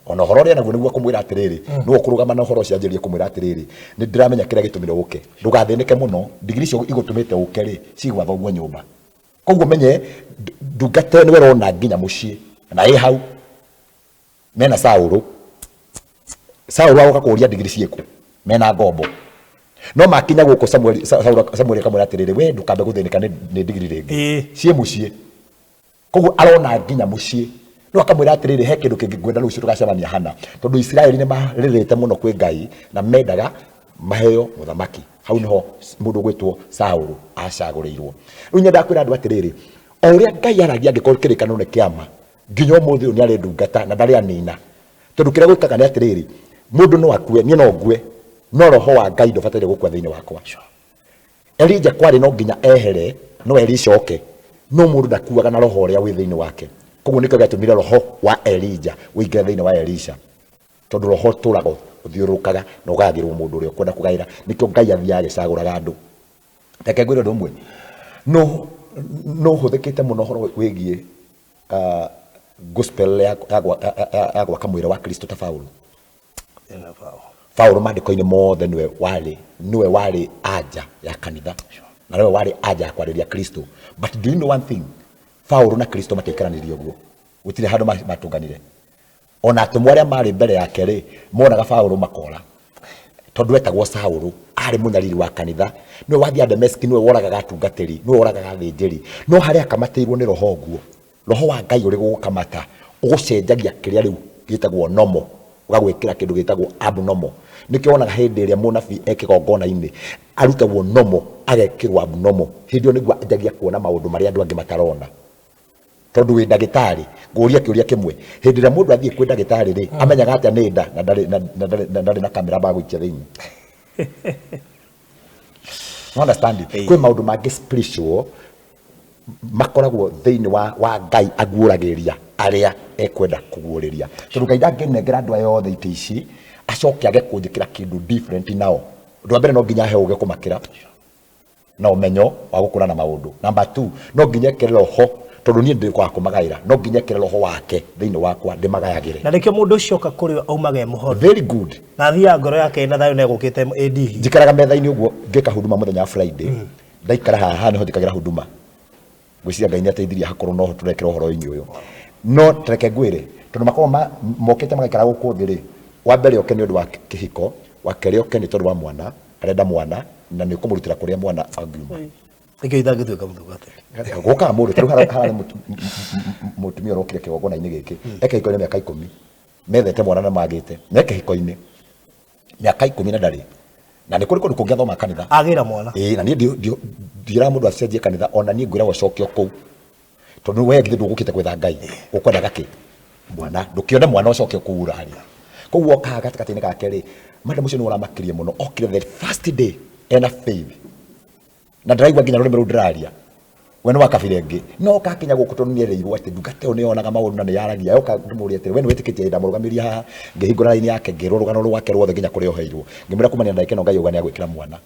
ona ũhoro ũrĩa naguo nĩguo kũmwĩra atĩrĩrĩ nĩguo kũrũgama na ũhoro ũcio anjĩrĩrie kũmwĩra atĩrĩrĩ nĩ ndĩramenya kĩrĩa gĩtũmire ũke ndũgathĩnĩke mũno ndigiri icio igũtũmĩte ũke rĩ cigwatha ũguo nyũmba koguo menye ndungata nĩ werona nginya mũciĩ na ĩ hau mena Saũlũ agoka kũria ndigiri ciĩkũ mena ngombo no makinya gũkũ Samueli akamwĩra atĩrĩrĩ we ndũkambe gũthĩnĩka nĩ ndigiri rĩngĩ ciĩ mũciĩ koguo arona nginya mũciĩ no akamwĩra atĩrĩrĩ he kĩndũ kĩngĩ ngwenda rũciũ tũgacemania hana tondũ Isiraeli nĩ marĩrĩte mũno kwĩ Ngai na mendaga maheo mũthamaki hau niho mũndũ ũgwĩtwo Saũlũ acagũrĩirwo rĩu nyendaga kwĩra andũ atĩrĩrĩ o ũrĩa Ngai aragia angĩkorwo kĩrĩkanĩro nĩ kĩama nginya umuthi uyu ni ari ndungata na ndari anina tondu kira gwikaga ni atiriri mundu no akue nie no ngue no roho wa Ngai ndubataire gukua thiini wakwa. Elija kwari no nginya ehere no Elisha oke no mundu ndakuaga na roho uria wi thiini wake. Koguo nikio giatumire roho wa Elija uingire thiini wa Elisha tondu roho turago uthiurukaga na ugathirwo mundu uria ukwenda kugaira nikio Ngai athiaga agicaguraga andu. Reke ngwire undu umwe no huthikite muno horo wigie gospel ya gwaka mwire wa Kristo ta Paulo. Paulo mandiko-ini mothe niwe wari aja ya kanitha na niwe wari aja ya kwariria Kristo. But do you know one thing? Paulo na Kristo mataikaranirie uguo, gutire handu matunganire. Ona atumwa aria mari mbere yake ri monaga Paulo makora tondu etagwo Saulo ari munyariri wa kanitha, niwe wathia Dameski, niwe woragaga atungatiri, niwe woragaga thinjiri, no haria akamatirwo ni roho guo, roho wa Ngai uri gukamata ugucenjagia kiria riu gitagwo nomo ugagwikira kindu gitagwo abnormal. Nikio onaga hindi iria munabii ekigongona-ini arutagwo nomo agekirwo abnormal, hindi yo niguo anjagia kuona maundu maria andu angi matarona. Tondu wi ndagitari nguria kiuria kimwe, hindi iria mundu athie kwi ndagitari ri amenyaga atia ni nda na ndari na kamera ba gwikia thiini. Understand? Kwi maundu mangi spiritual makoragwo thiini wa Ngai aguuragiria aria ekwenda kuguuriria. Tondu Ngai ndanginengera andu aya othe ite ici acoke age kunjikira kindu different nao. Ndu mbere no nginya heuge kumakira na umenyo wa gukura na maundu. Number 2 no nginya kire roho tondu nie ndi kwa kumagaira, no nginya kire roho wake thiini wakwa ndimagayagire. Na nikio mundu ucio ka kuri aumage muhodo. Very good. Na thia ngoro yake na thayo negukite AD. Njikaraga metha-ini uguo ngika huduma muthenya wa Friday. Ndaikara haha niho ndikagira huduma. Gwiciria Ngai ni ateithirie hakuru no turekera uhoro-ini uyu. No treke ngwire tondu makoma mokete magaikara guku thi ri wa mbere oke ni undu wa kihiko, wa keri oke ni tondu wa mwana arenda mwana na ni kumurutira kuria mwana angiuma. Nikio ithangituika mutugate guka mundu taru harare mutumia rokire kigongona-ini giki ekehiko ni miaka 10 methete mwana na magite na ekehiko-ini miaka 10 na ndari na ni kuri kundu kungiathoma kanitha agira mwana na ni ndira mundu acenjie kanitha ona ni ngwira wacokio kuu tondu we ngithi ndugukite kwitha Ngai ukwenda gaki mwana ndukione mwana ucokio kuura haria. Koguo ka gatakati-ini gake ri madam ucio ni uramakirie muno okire the first day ena faith na ndiraigua nginya rurimi ru ndiraria we ni wakabire ngi no kakinya guku tondu ni ereirwo ati ndungate yo ni yonaga maundu na ni yaragia yoka ndumuria ati we ni witikitie ndamurugamiria haha ngihingura raini yake ngirwo rugano rwake rwothe nginya kuri oheirwo ngimira kumania ndake no Ngai uga ni agwikira mwana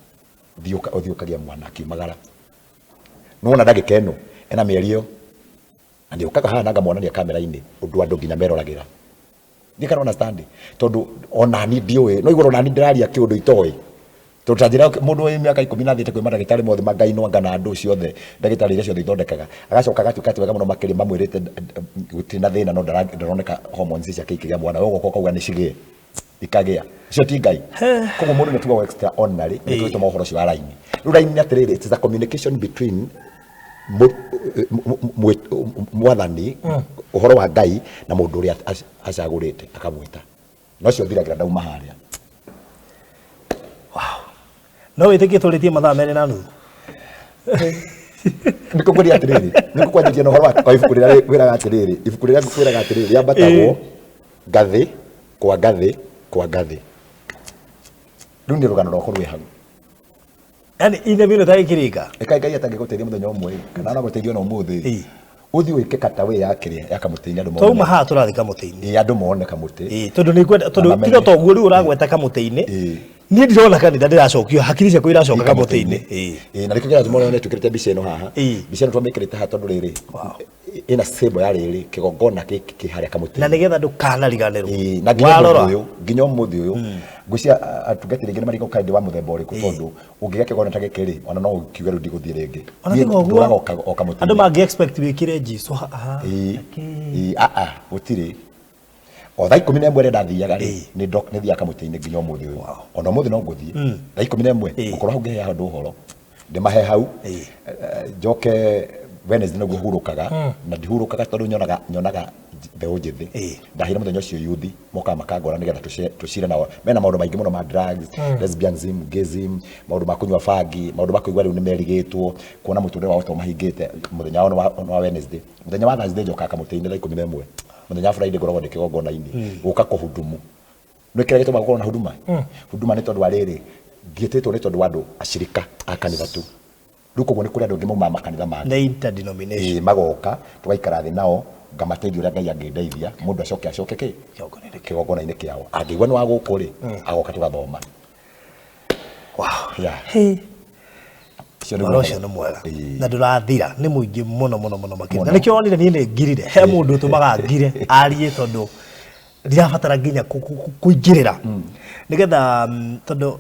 thiukagia mwana akiumagara no na ndagika eno ena mieri yo na ndi ukaga haha nanga mwana kamera-ini undu andu nginya meroragira. Ni kana understand tondu ona ni ndiwe no igoro na ni ndiraria kiundu itoi tondu tanjira mundu wa miaka 10 na thiete kwi mandagitari mothe Ngai no ngana andu ciothe ndagitari iria ciothe ithondekaga agacoka gatuka wega muno makiri mamwirite gutina thina no ndaroneka hormones ciake ikigia mwana we goko kauga ni cigie ikagia cio ti Ngai. Koguo mundu ni tuga extraordinary ni twito mohoro cia raini ru raini ni atiriri it is a communication between mwathani uhoro wa Ngai na mundu uria acagurite akamwita no cio thiragira ndauma haria. No witikie turitie mathaa mere na nuthu niko kwiri atiriri niko kwanjikia no horo wa ibuku rira kwiraga atiriri ibuku rira kwiraga atiriri ambatagwo ngathi kwa ngathi kwa ngathi riu ni rugano rwako rwi hau yani ine bino taikirika Ngai atangiguteithia muthenya umwe kana no guteithio no umuthi uthi wike katawe yakiria yakamuteinya andu mone tuma ha turathi kamuteinya andu mone kamuti tondu ni kwenda tondu tiga toguo riu uragweta kamuteinya ni ndirona kanitha ndiracokio hakiri ciakwa iracoka kamuteinya na rikio kiratuma ne tukirite mbica ino haha mbica ino twamikirite ha tondu riri ina sebo ya riri kigongona kiki haria kamuteinya na nigetha ndukanariganirwo na nginya uyu nginya umuthi uyu ngwiciria atungatiri ngi mariko kaindi wa muthemba uriku tondu ungiga kigongona ta gikiri ona no ukiuga ru ndiguthie ringi nduraga okamuteinya andu mangi expect wikire Jesu aha gutiri o thaa 11 renda thiaga ri ni thia kamuteinya nginya umuthi uyu ona umuthi no nguthie thaa 11 ukorwo hau ngihe andu horo ndimahe hau njoke Wednesday no guhurukaga na ndihurukaga tondu nyonaga mbeu njithi ndahira muthenya ucio yuthi moka makangora nigetha tucire nao mena maundu maingi muno ma drugs lesbianism gayism maundu ma kunywa bangi maundu ma kuigua riu ni merigitwo kuona muturire wao to mahingite muthenya wa Wednesday muthenya wa Thursday njoka kamutini thaa 11 muthenya wa Friday ngoragwo ndi kigongona-ini guka kuhudumu nwikira gituma gukorwo na huduma ni tondu wa riri ndietitwo ni tondu wa andu acirika a kanitha tu ruko gwone kuri andu ngimo makanitha mangĩ na interdenomination magoka tugaikara thi nao ngamateithia uria Ngai angedeithia mundu acoke kigongona-ini kiao angĩigua ni wa gũkũ ri agoka tugathoma Ũcio nĩ mwega na ndũrathira nĩ mũingĩ mũno makĩria na nĩkĩo wonire niĩ nĩ ngirire he mũndũ ũtũmaga ngire arie tondu ndirabatara nginya kũingĩrĩra nigetha tondu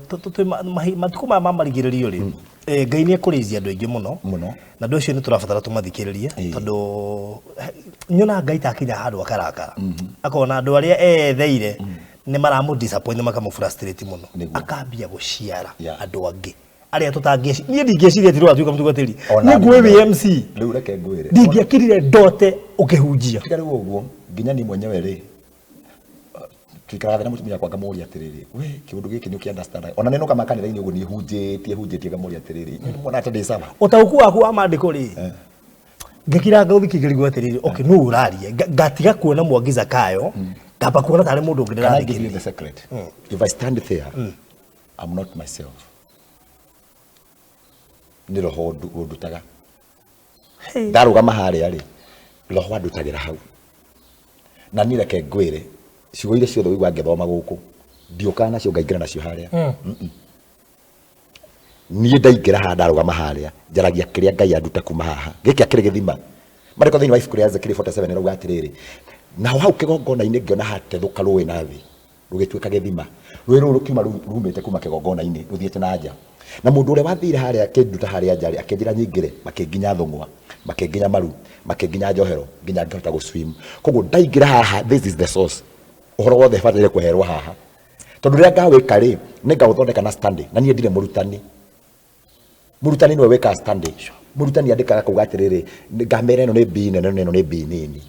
matukũ maya mamarigĩrĩrio ri Ngai nĩ ekũrĩithia andũ aingĩ mũno na andũ acio nĩ tũrabatara tũmathikĩrĩrie tondu nyona Ngai takinya handũ akarakara akona andũ arĩa etheire nĩ maramũ disappoint makamũ frustrate mũno akambia gũciara andũ angĩ aria tutangĩci niĩ ndingĩciria ati rwatuĩka mũtungatĩri nĩ ngũĩ MC rĩu reke ngwĩre ndingĩakĩrire ndote ũkĩhunjia tiga rĩu ũguo nginya ni mwenyewe rĩ twikaraga na mutumia kwa ngamũria atiriri we kiundu giki ni ukiunderstand ona neno kama kanitha-ini uguo ni hunjĩtie ngamũria atiriri mwana ati ndĩ sama ũtaũku waku wa maandĩko rĩ ngĩkira ngaũthikĩrĩria atiriri okay no ũraria ngatiga kuona Mwangi Zakayo ngamba kuona tarĩ mũndũ ũngĩ ndĩrathikĩrĩria the secret if I stand there I'm not myself ni roho ndutaga ndarugama harĩa rĩ roho andutagira hau na ni reke ngwĩre ciugo iria ciothe wĩigua ngĩthoma gũkũ ndiũkaga nacio ngaingĩra nacio harĩa niĩ ndaingĩra haha ndarugama harĩa njaragia kĩrĩa Ngai anduta kuma haha gĩkĩ akĩrĩ gĩthima marĩko thĩinĩ wa ibuku rĩa Ezekiel 47 nĩrauga atĩrĩrĩ naho hau kĩgongona-inĩ ngĩona hatethũka rũĩ na thĩ rũgĩtuĩka gĩthima rũĩ rũrũ rũkiuma rumĩte kuma kĩgongona-inĩ rũthiĩte na nja na mũndũ ũrĩa wathire harĩa akĩnduta harĩa nja akĩnjĩra nyingĩre makĩnginya thũng'wa makĩnginya maru makĩnginya njohero nginya ngĩhota gũswim koguo ndaingĩra haha this is the source ũhoro wothe bataire kweherwo haha tondu rĩrĩa ngawĩka rĩ nĩ ngaũthondeka na standing na niĩ ndirĩ mũrutani nĩwe wĩkaga standing mũrutani andĩkaga kuuga atĩrĩrĩ ngamera ĩno nĩ B nene na ĩno nĩ B nini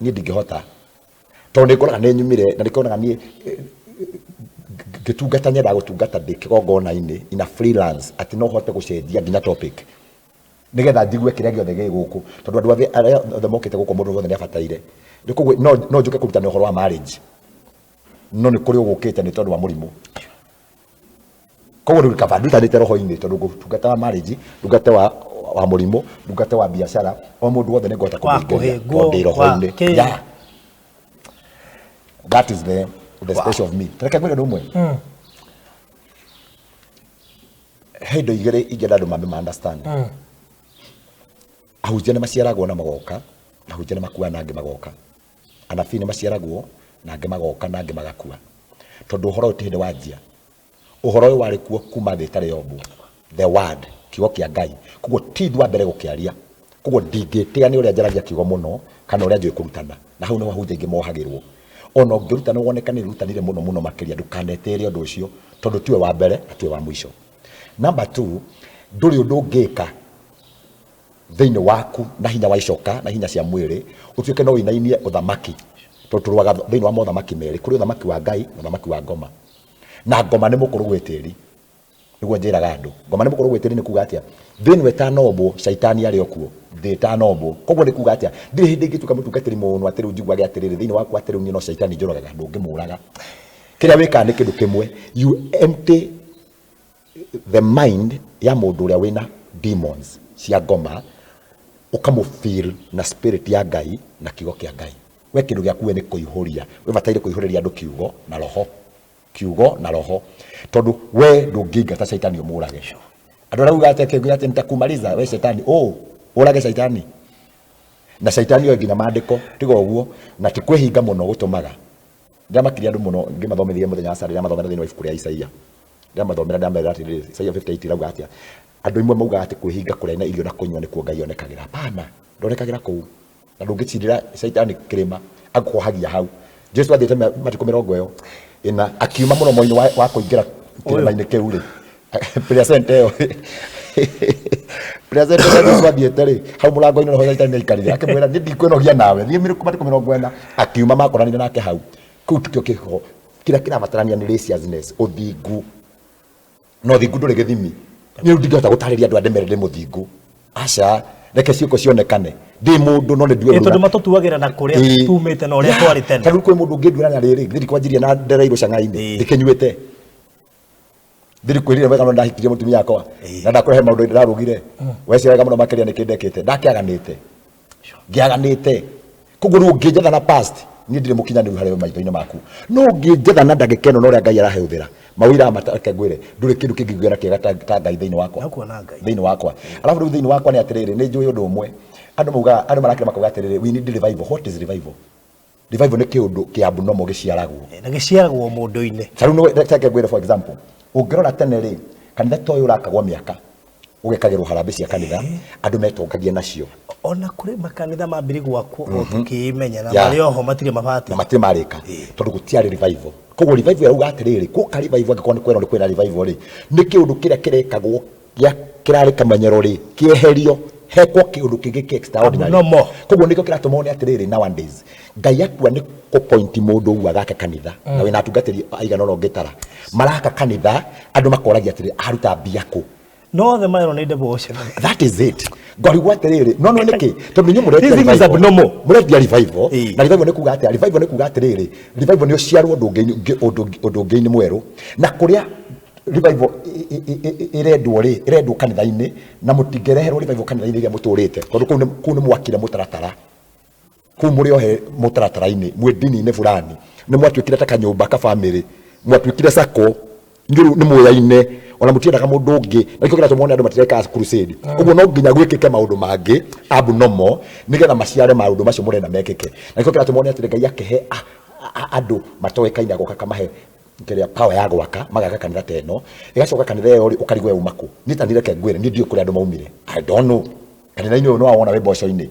niĩ ndingĩhota tondu nĩngoraga nĩ nyumire na nĩkonaga niĩ ngĩtungata nyenda gũtungata ndĩ kĩgongona-inĩ ina freelance ati no hote gũcenjia nginya topic nigetha njigue kĩrĩa gĩothe gĩ gũkũ tondu andũ othe mokĩte gũkũ mũndũ wothe nĩabataire koguo no njuke kũrutana ũhoro wa marriage no nĩ kũrĩ ũgũkĩte nĩ tondũ wa mũrimũ koguo rĩu kaba ndutanĩte roho-inĩ tondu gũtungata wa marriage ndungate wa mũrimũ ndungate wa biacara o mũndũ wothe nĩngũhota kũmũingĩria ndĩ roho-inĩ that is the special of me reke ngwĩre ũndũ ũmwe he indo igĩrĩ ingĩenda andũ mambe understand ahunjia nĩ maciaragwo na magoka ahunjia nĩ makuaga na angĩ magoka anabii nĩ maciaragwo na angĩ magoka na angĩ magakua tondu ũhoro ũyũ ti hĩndĩ wanjia ũhoro ũyũ warĩ kuo kuma thĩ ĩtarĩ yombwo the word kiugo kĩa Ngai koguo ti ndwa mbere gũkĩaria koguo ndingĩtĩga nĩ ũrĩa njaragia kiugo mũno kana ũrĩa njũĩ kũrutana na hau nĩ ahunjia aingĩ mohagĩrwo ona ũngĩrutana wonekane rutanire mũno makĩria ndũkanetere ũndũ ũcio tondu tiwe wa mbere na tiwe wa mũico number 2 ndũrĩ ũndũ ũngĩka thĩinĩ waku na hinya wa icoka na hinya cia mwĩrĩ ũtuĩke no wĩnainie ũthamaki tondu tũrũaga thĩinĩ wa mothamaki merĩ kũrĩ ũthamaki wa Ngai na ũthamaki wa ngoma na ngoma nĩ mũkũrũ gwĩtĩri nĩguo njĩraga andũ ngoma nĩ mũkũrũ gwĩtĩri nĩ kuga atĩa thĩinĩ wa ĩtanombwo caitani arĩ okuo thĩ ĩtanombwo koguo nĩ kuga atĩa ndirĩ hĩndĩ ingĩtuĩka mũtungatĩri mũno atĩ rĩu njiguage atĩrĩrĩ thĩinĩ waku atĩ rĩu niĩ no caitani njũragaga ndũngĩmũraga kĩrĩa wĩkaga nĩ kĩndũ kĩmwe you empty the mind ya mũndũ ũrĩa wĩna demons cia ngoma ukamufeel na spirit ya Ngai na kiugo kĩa Ngai we kĩndũ gĩaku nĩ kũihũria we bataire kũihũrĩria andũ kiugo na roho tondu we ndũngĩingata caitani ũmũrage andũ arauga atĩ nitakumaliza we caitani ũrage caitani na caitani oĩ nginya maandĩko tiga ũguo na ti kwĩhinga mũno gũtũmaga ndamakiria andũ mũno ngĩmathomithia mũthenya wa Sunday mathomera thĩinĩ wa ibuku rĩa Isaia ndamera atĩrĩrĩ Isaia 58 rauga atĩa andũ imwe mauga atĩ kwĩhinga kũrĩa na irio na kũnyua nĩkuo Ngai onekagĩra hapana ndonekagĩra kũu na ndũngĩcirĩra caitani kĩrĩma agũkohagia hau Jesu athiĩte matukũ 20 ĩna akiuma mũromo-inĩ wa kũingĩra kĩrĩma-inĩ kĩu rĩ present ĩyo president wa thiete ri hau murango-ini roho yaita ni ikarire akimwira ni ndikwenogia nawe thie miruko matiko 40 akiuma makoranire nake hau kuu tikio kiho kira kirabatarania ni raciousness uthingu no thingu nduri githimi ni ndingihota gutariria andu andemere ndi muthingu aca reke ciuko cionekane ndi mundu no ndiwe tondu matutuagira na kuria tumite na uria twari tene tari kwi mundu ngindwira na riri thiri kwanjiria na ndereiru cangai-ini ndikinyuite thiri kwirire wega no ndahikirie mutumia yakwa na ndakurehe maundu ndirarugire weciraga muno makiria nikindekete ndakiaganite ngiaganite koguo no nginjetha na past ni ndire mukinyaniru harä maitho-inä maku no ngĩnjetha na ndagĩka ĩno na ũrĩa Ngai arahũthĩra mawĩra matake ngwĩre ndũrĩ kĩndũ kĩngĩgĩra kĩega ta Ngai thĩinĩ wakwa alafu rĩu thĩinĩ wakwa nĩ atĩrĩrĩ nĩ njũĩ ũndũ ũmwe andũ marakĩra makauga atĩrĩrĩ we need revival. What is revival? Revival nĩ kĩũndũ kĩa abnormal gĩciaragwo na gĩciaragwo mũndũ-inĩ ta rĩu no take ngwĩre for example ũngĩrora tene rĩ kanitha ta ũyũ ũrakagwo mĩaka ũgekagĩrwo harambĩ cia kanitha andũ metongagia nacio ona kuri makanitha mambiri gwakwo tukimenya na mari oho matire mabati na matire marika tondu gutiari revival koguo revival yarauga atiriri kuka revival angĩkorwo nĩ kwenda kwĩna revival ri nĩ kĩũndũ kĩrĩa kĩrekagwo kĩrarĩ kamenyero ri kĩeherio hekwo kĩũndũ kĩngĩ extraordinary koguo nĩkĩo kĩratũma one atiriri nowadays Ngai akua nĩ ko point mũndũ ũguo agake kanitha na wĩna atungatĩri aigana ũna ũngĩtara maraka kanitha andũ makoragia atiriri aruta mbia kũ no the man need devotion. That is it. God what really no niki to minyu this thing is abnormal. Muredia revival na revival ni kuga ati revival ni kuga ati revival ni ociarwo undu ngeini mweru na kuria revival irendwo kanitha-ini na mutingereherwo revival kanitha-ini iria muturite tondu kuu ni mwakire mutaratara kuu muri ohe mutaratara-ini mwendini-ini fulani ni mwatwikire ta kanyumba ka family mwatwikire sako ni muya-ine ona mutiendaga mundu ungi na ikio kiratũma andu matireka crusade koguo no nginya gwikike maundu mangi abnormal nigetha maciare maundu macio murenda mekike na ikio kiratũma atĩ Ngai akehe andu matoekaine agoka kamahe ngiria power ya gwaka magaka kanitha teno igacoka kanitha yo ukarigwo umako nitanire ke ngwire ni ndiyo kuri andu maumire I don't know kanitha-ini uyu no wona we boco-ini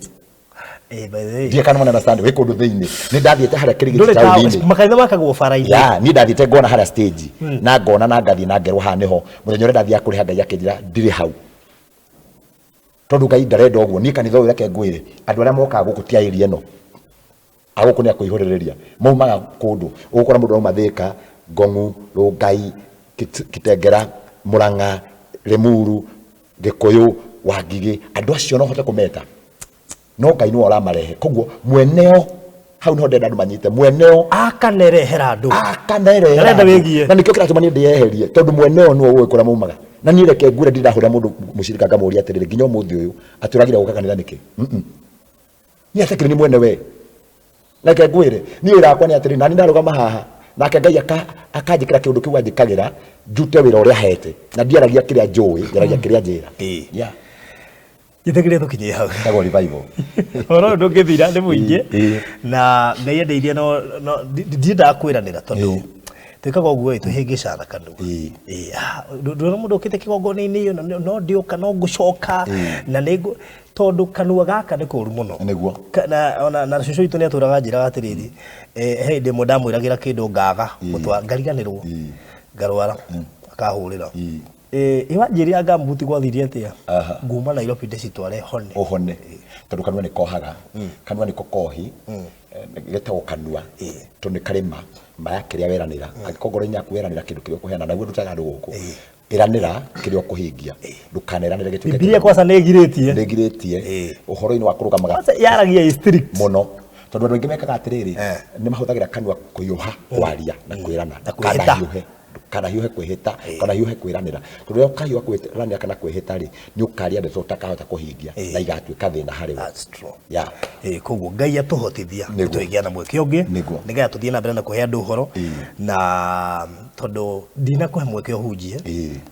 by the way ndiye kana understand we kundu thiini ni ndathiete haria kirigiti tauni-ini makanitha makagwo bara-ini ni ndathiete ngona haria stage na ngona na ngathi na ngerwo ha niho muthenya uria ndathia kuriha Ngai akinjira ndiri hau tondu Ngai ndarenda uguo ni kanitha uyu reke ngwire andu aria mokaga guku tiairie no aguku ni akuihuriria maumaga kundu ugukora mundu auma Thika Ngong'u Rongai Kitengera Murang'a Limuru Gikuyu Wangigi andu acio no hote kumeta no Ngai no aramarehe koguo mweneo hau no ndenda andu manyite mweneo akanerehera andu arenda wigie na nikio kiratũma ni ndieherie tondu mweneo no uwe kura maumaga na ni reke ngure ndindahura mundu mucirika ngamuria atiriri nginya umuthi uyu aturagira guka kanitha niki ni atakire ni mwene we reke ngwire ni irakwa ni atiriri nani ndarugama haha nake Ngai akanjikira kiundu kiu anjikagira njute wira uria hete na ndiaragia kiria njui ndiaragia kiria njira Jitegire tukinye hau. Tago revival. Oro ndungithira ni muingi na Ngai endeithia no ndienda kwiranira tondu twikaga uguo tuhingicana kanu. Ndona mundu ukite kigongona-ini iyo no ndioka no ngucoka na nigu tondu kanua gaka ni kuru muno. Niguo. Na cucu itu ni aturaga njiraga atiriri hindi mu ndamwiragira kindu ngaga mutwa ngariganirwo ngarwara akahurira. Iwanjiri anga mbuti gwathirie atia nguma Nairobi ndicitware hone tondu kanua ni kohaga kanua ni kokohi getagwo kanua tondu karima maya kiria weranira angikongoro nyaku weranira kindu kiria kuheana naguo ndutaga andu guku iranira kiria kuhingia ndukaneranire gituke Biblia kwasa negiritie uhoro-ini wa kurugamaga yaragia strict muno tondu andu aingi mekaga atiriri ni mahuthagira kanua kuyuha kwaria na kwirana kana hiuhe kwihita kana hiuhe kwiranira tondu ria kahiuha kwiranira kana kwihita ri ni ukaria ndeto utakahota kuhingia na igatuika thina hari that's true koguo Ngai atuhotithia tuigiana mweke ungi nigetha tuthie na mbere na kuhe andu uhoro na tondu ndina kuhe mweke uhunjie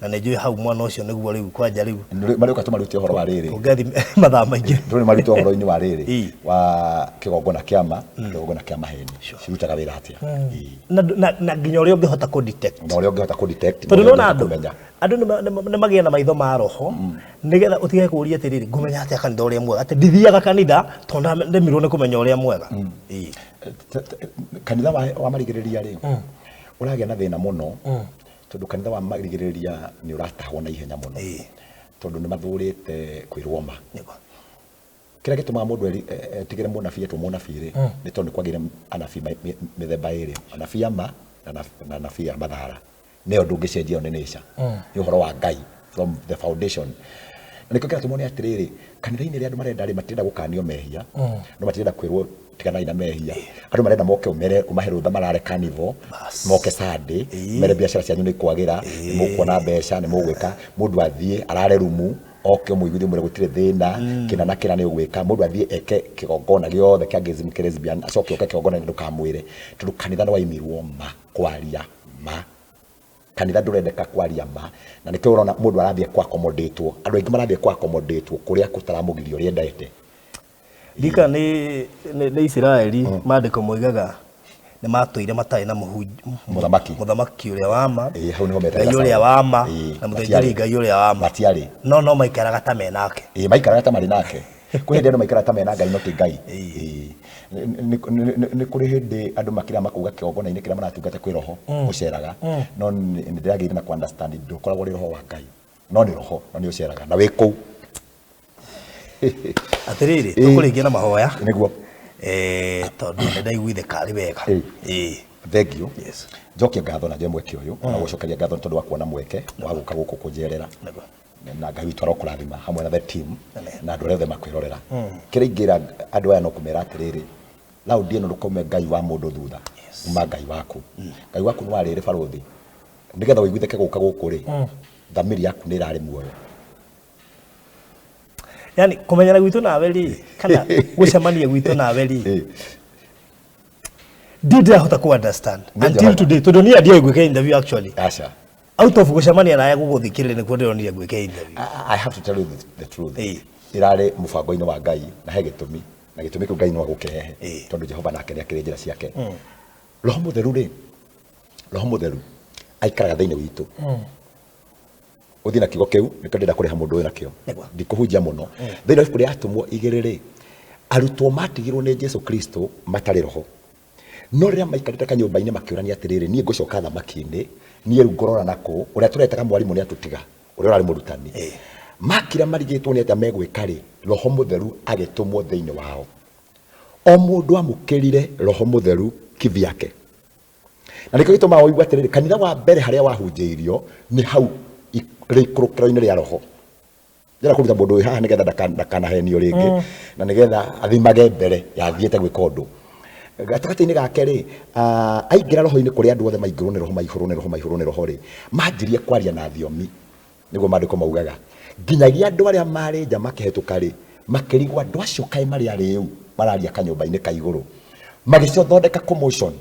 na ninjui hau mwana ucio niguo riu kwanja riu marioka tumarutie uhoro wa riri ngathi mathaa maingi nduri marutie uhoro-ini wa riri wa kigongona kiama maheni cirutaga wira atia na nginya uria ungihota ku detect ungihota ku detect tondu nona andu ni magia na maitho ma roho nigetha utige kuria atiriri ngumenya atia kanitha uria mwega ati ndithiaga kanitha tondu ndemirwo ni kumenya uria mwega kanitha wa marigiriria ri uragia na thina muno tondu kanitha wa marigiriria ni uratahwo na ihenya muno tondu ni mathurite kwirwo ma Niko. kira gituma mundu tigire munabii etwo munabii ri ni tondu kwagire anabii mithemba iri anabii ama na anabii a mathara neo ndungicenjia ni nature ni uhoro wa Ngai from the foundation niko kira tumone atiriri kanitha-ini ri andu marenda ri matirenda gukanio mehia no matirenda kwirwo tiganai na mehia andu marenda moke umahe rutha marare carnival moke Sunday mere biashara cianyu ni kwagira mukuona mbeca ni mugwika mundu athie arare rumu oke muiguithie mwire gutire thina kina na kina ni ugwika mundu athie eke kigongona giothe kia ngezi lesbian acoke oke kigongona ni ndukamwire tondu kanitha ni waimirwo ma kwaria ma kanitha ndurendeka kwaria ma na nikio urona mundu arathie kwa accommodate andu aingi marathie kwa accommodate kuria kutaramugirio ri endete Dika ni Israeli maandiko moigaga ni matuire matai na muthamaki uria wama hau niho metaga Ngai uria wama na muthejeri Ngai uria wama matiari no maikaraga ta menake maikaraga ta mari nake kwi hindi andu maikaraga ta mena Ngai no ti Ngai ni kuri hindi andu makira makuga kigongona-ini kiria maratungata kwi roho uceraga no ndiragire na ku understand ndukoragwo ri roho wa Ngai no ni roho no ni uceraga na wi kuu atiriri tukuringia na mahoya niguo tondu ni ndaiguithe kari wega thank you njokia ngatho na mweke uyu na gucokeria ngatho tondu wa kuona mweke wa guka guku kunjerera na Ngai witu arokurathima hamwe na the team na andu othe makwirorera kiraingira andu aya no kumera atiriri laudi ino ndukome Ngai wa mundu thutha uma Ngai waku ni warire baruthi nigetha wiguitheke guka guku ri thamiri yaku ni irari muoyo yani kumenyana gwitu nawe ri kana gucemania gwitu nawe ri did I hota ku understand until today tondu ni adia gwika interview actually asha out of gucemania naye guguthikirire ni kwendero ni gwika interview I have to tell you the truth irare mubango-ini wa Ngai na he gitumi na gitumi ku Ngai no gukirehe tondu Jehova nake ni akiri njira ciake roho mutheru aikaraga thiini witu uthi na kigo kiu nikyo ndenda kuriha mundu uyu nakio ndikuhunjia muno thiini wa ibuku atumwo igiriri arutwo matigirwo ni Jesu Kristo matari roho no riria maikarite kanyumba-ini makiurania atiriri nie ngucoka thamaki-ini nie ngorora nako uria turetaga mwarimu ni atutiga uria urari murutani makira marigitwo ni atia megwika ri roho mutheru agitumwo thiini wao o mundu amukirire roho mutheru kivyake na nikyo gituma waigua atiriri kanitha wa mbere haria wahunjiirio ni hau rikurukiro-ini ria roho ndira kuruta mundu haha nigetha ndakanahenio ringi na nigetha athimage mbere yathiete gwika undu gatagati-ini gake ri aingira roho-ini kuri andu othe maingirwo ni roho ri manjirie kwaria na thiomi niguo maandiko maugaga nginyagia andu aria mari nja makihetuka ri makirigwo andu acio kai mari ariu mararia kanyumba-ini ka iguru magicothondeka commotion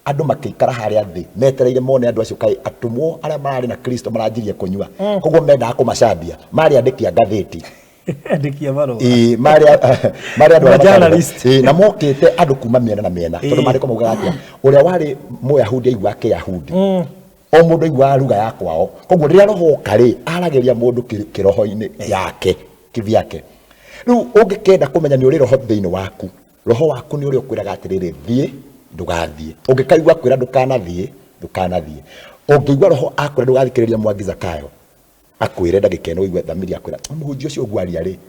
andu makikara haria thi metereire mone andu acio kai atumwo aria marari na Kristo maranjirie kunyua koguo mendaga kumacambia mari andikia ngathiti andikia baro mari andu journalist na mokite andu kuma miena na miena tondu maandiko maugaga atia uria wari muyahudi aigua kiyahudi o mundu aigua ruga ya kwao koguo riria roho kari arageria mundu kiroho-ini yake kivyake riu ungikenda kumenya ni uri roho thiini waku roho waku ni uri ukwiraga atiriri thie ndugathie ungikaigua kwira ndukanathie ungiigua roho akwira ndugathikiriria Mwangi Zakayo akwire ndagika ino igwe thamiri akwira muhunjia ucio gwaria ri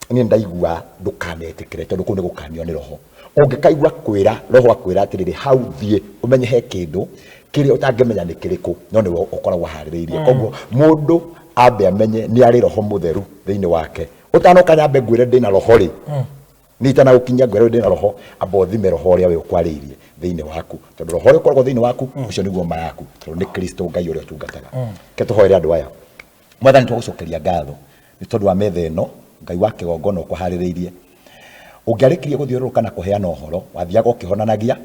ni ndaigua ndukanetikire tondu kuu ni gukanio ni roho ungikaigua kwira roho akwira atiriri hau thie umenye he kindu kiria utangimenya ni kiriku no ni ukoragwo haririirie koguo mundu ambe amenye ni ari roho mutheru thiini wake utanoka nyambe ngwire ndina roho ri nitana ukinya ngwire ndina roho abo thime roho uria we ukwariirie thiini waku tondu roho uria ukoragwo thiini waku ucio niguo ma yaku tondu ni Kristo Ngai uria utungataga ke tuhoere andu aya mwathani tugucokeria ngatho ni tondu wa metha ino Ngai wa kigongona ukuhaririirie ungiarikirie guthiururuka na kuheana uhoro wathiaga ukihonanagia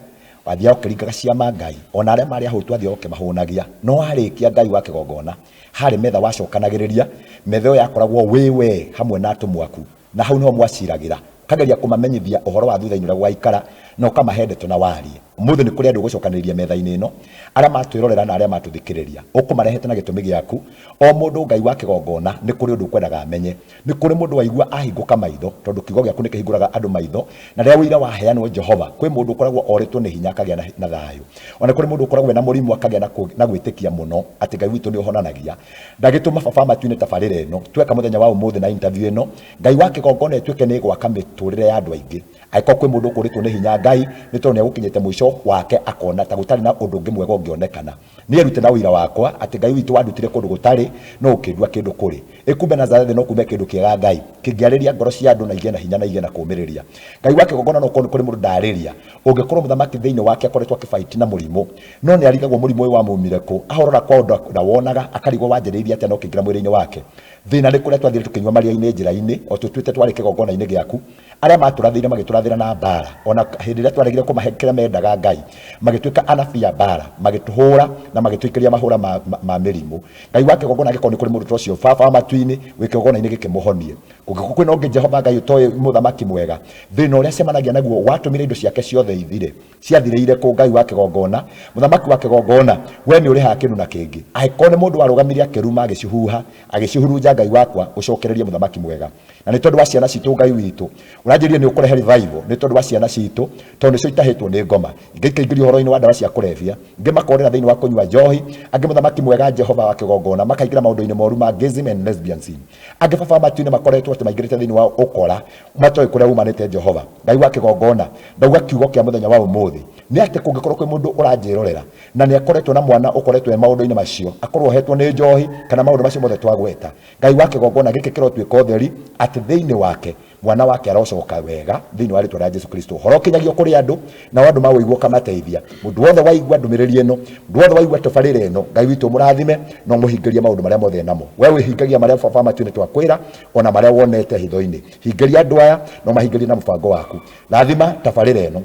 wathiaga ukiringaga ciama Ngai ona aria mari ahutu wathiaga ukimahunagia no warikia Ngai wa kigongona hari metha wacokanagiriria metha yo yakoragwo wiwe hamwe na atumwo aku na hau niho mwaciragira kageria kumamenyithia uhoro wa thutha-ini uria gwaikara na ukamahe ndeto na warie. Umuthi ni kuri andu gucokaniriria metha-ini ino aria matwirorera na aria matuthikiriria ukumarehete na gitumi giaku. O mundu Ngai wa kigongona ni kuri undu ukwendaga amenye, ni kuri mundu waigua ahinguka maitho tondu kiugo giaku ni kihinguraga andu maitho, na riria wira waheanwo Jehova kwi mundu ukoragwo oritwo ni hinya akagia na thayu, ona kuri mundu ukoragwo na murimu akagia na gwitikia muno ati Ngai witu ni uhonanagia. Ndagituma baba matuine tabarire ino tweka muthenya wa umuthi na interview ino Ngai wa kigongona etwike ni gwaka miturire ya andu aingi aiko kwi mundu ukuritwo ni hinya Ngai ni tondu ni agukinyite mwisho wake akona ta gutari na undu ungi mwega ungionekana. Ni erute na wira wakwa ati Ngai witu wandutire kundu gutari no ukindua kindu kuri ikumbe Nazareth no kume kindu kiega Ngai kingiariria ngoro cia andu na igena hinya na igena kumiriria. Ngai wa kigongona no kuri mundu ndariria ungikorwo muthamaki thiini wake akoretwo akifight na murimu no ni arigagwo murimu uyu wa mumire ku ahorora kwa undu na wonaga akarigwo wanjiriria atia no kingira mwiri-ini wake. Thina ni kuria twathire tukinywa maria-ini njira-ini o tutwite twari kigongona-ini giaku aria maturathire magiturathira na mbara ona hindi iria twaregire kumahekera mendaga Ngai magitwika anabia mbara magituhura na magitwikiria mahura ma mirimu. Ngai wa kigongona gikoni kuri mundu ucio baba matu-ini wi kigongona-ini gikimuhonie kwina ungi Jehova Ngai utoe muthamaki mwega thina uria cemanagia naguo watumire indo ciake ciothe ithire ciathireire ku Ngai wa kigongona muthamaki wa kigongona we ni uri ha kindu na kingi aikone mundu warugamiria akiruma agicihuha agicihurunja Ngai wakwa ucokererie muthamaki mwega. Na ni tondu wa ciana citu Ngai witu uranjirie ni ukurehe revival ni tondu wa ciana citu tondu cio itahitwo ni ngoma ingikaingiri horo-ini wa ndawa cia kurevia ngimakorera thiini wa kunywa njohi angi muthamaki mwega Jehova wa kigongona makaingira maundu-ini moru ma gayism and lesbianism angi baba matu-ini makoretwo ati maingirite thiini wa ukora matoe kuria umanite Jehova. Ngai wa kigongona ndauga kiugo kia muthenya wa umuthi ni ati kungikorwo kwi mundu uranjirorera na ni akoretwo na mwana ukoretwo e maundu-ini macio akorwo hetwo ni njohi kana maundu macio mothe twagweta. Ngai wa kigongona giki kirotwika utheri ati thiini wake mwana wake arocoka wega thiini wa ritwa ria Jesu Kristo horo kinyagio kuri andu na andu mawoigwo kamateithia mundu wothe waigua ndumiriri ino mundu wothe waigua tabarire ino Ngai witu murathime no muhingirie maundu maria mothe namo we wihingagia maria baba matu-ini twakwira ona maria wonete hitho-ini hingiria andu aya no mahingirie na mubango waku. Rathima tabarire ino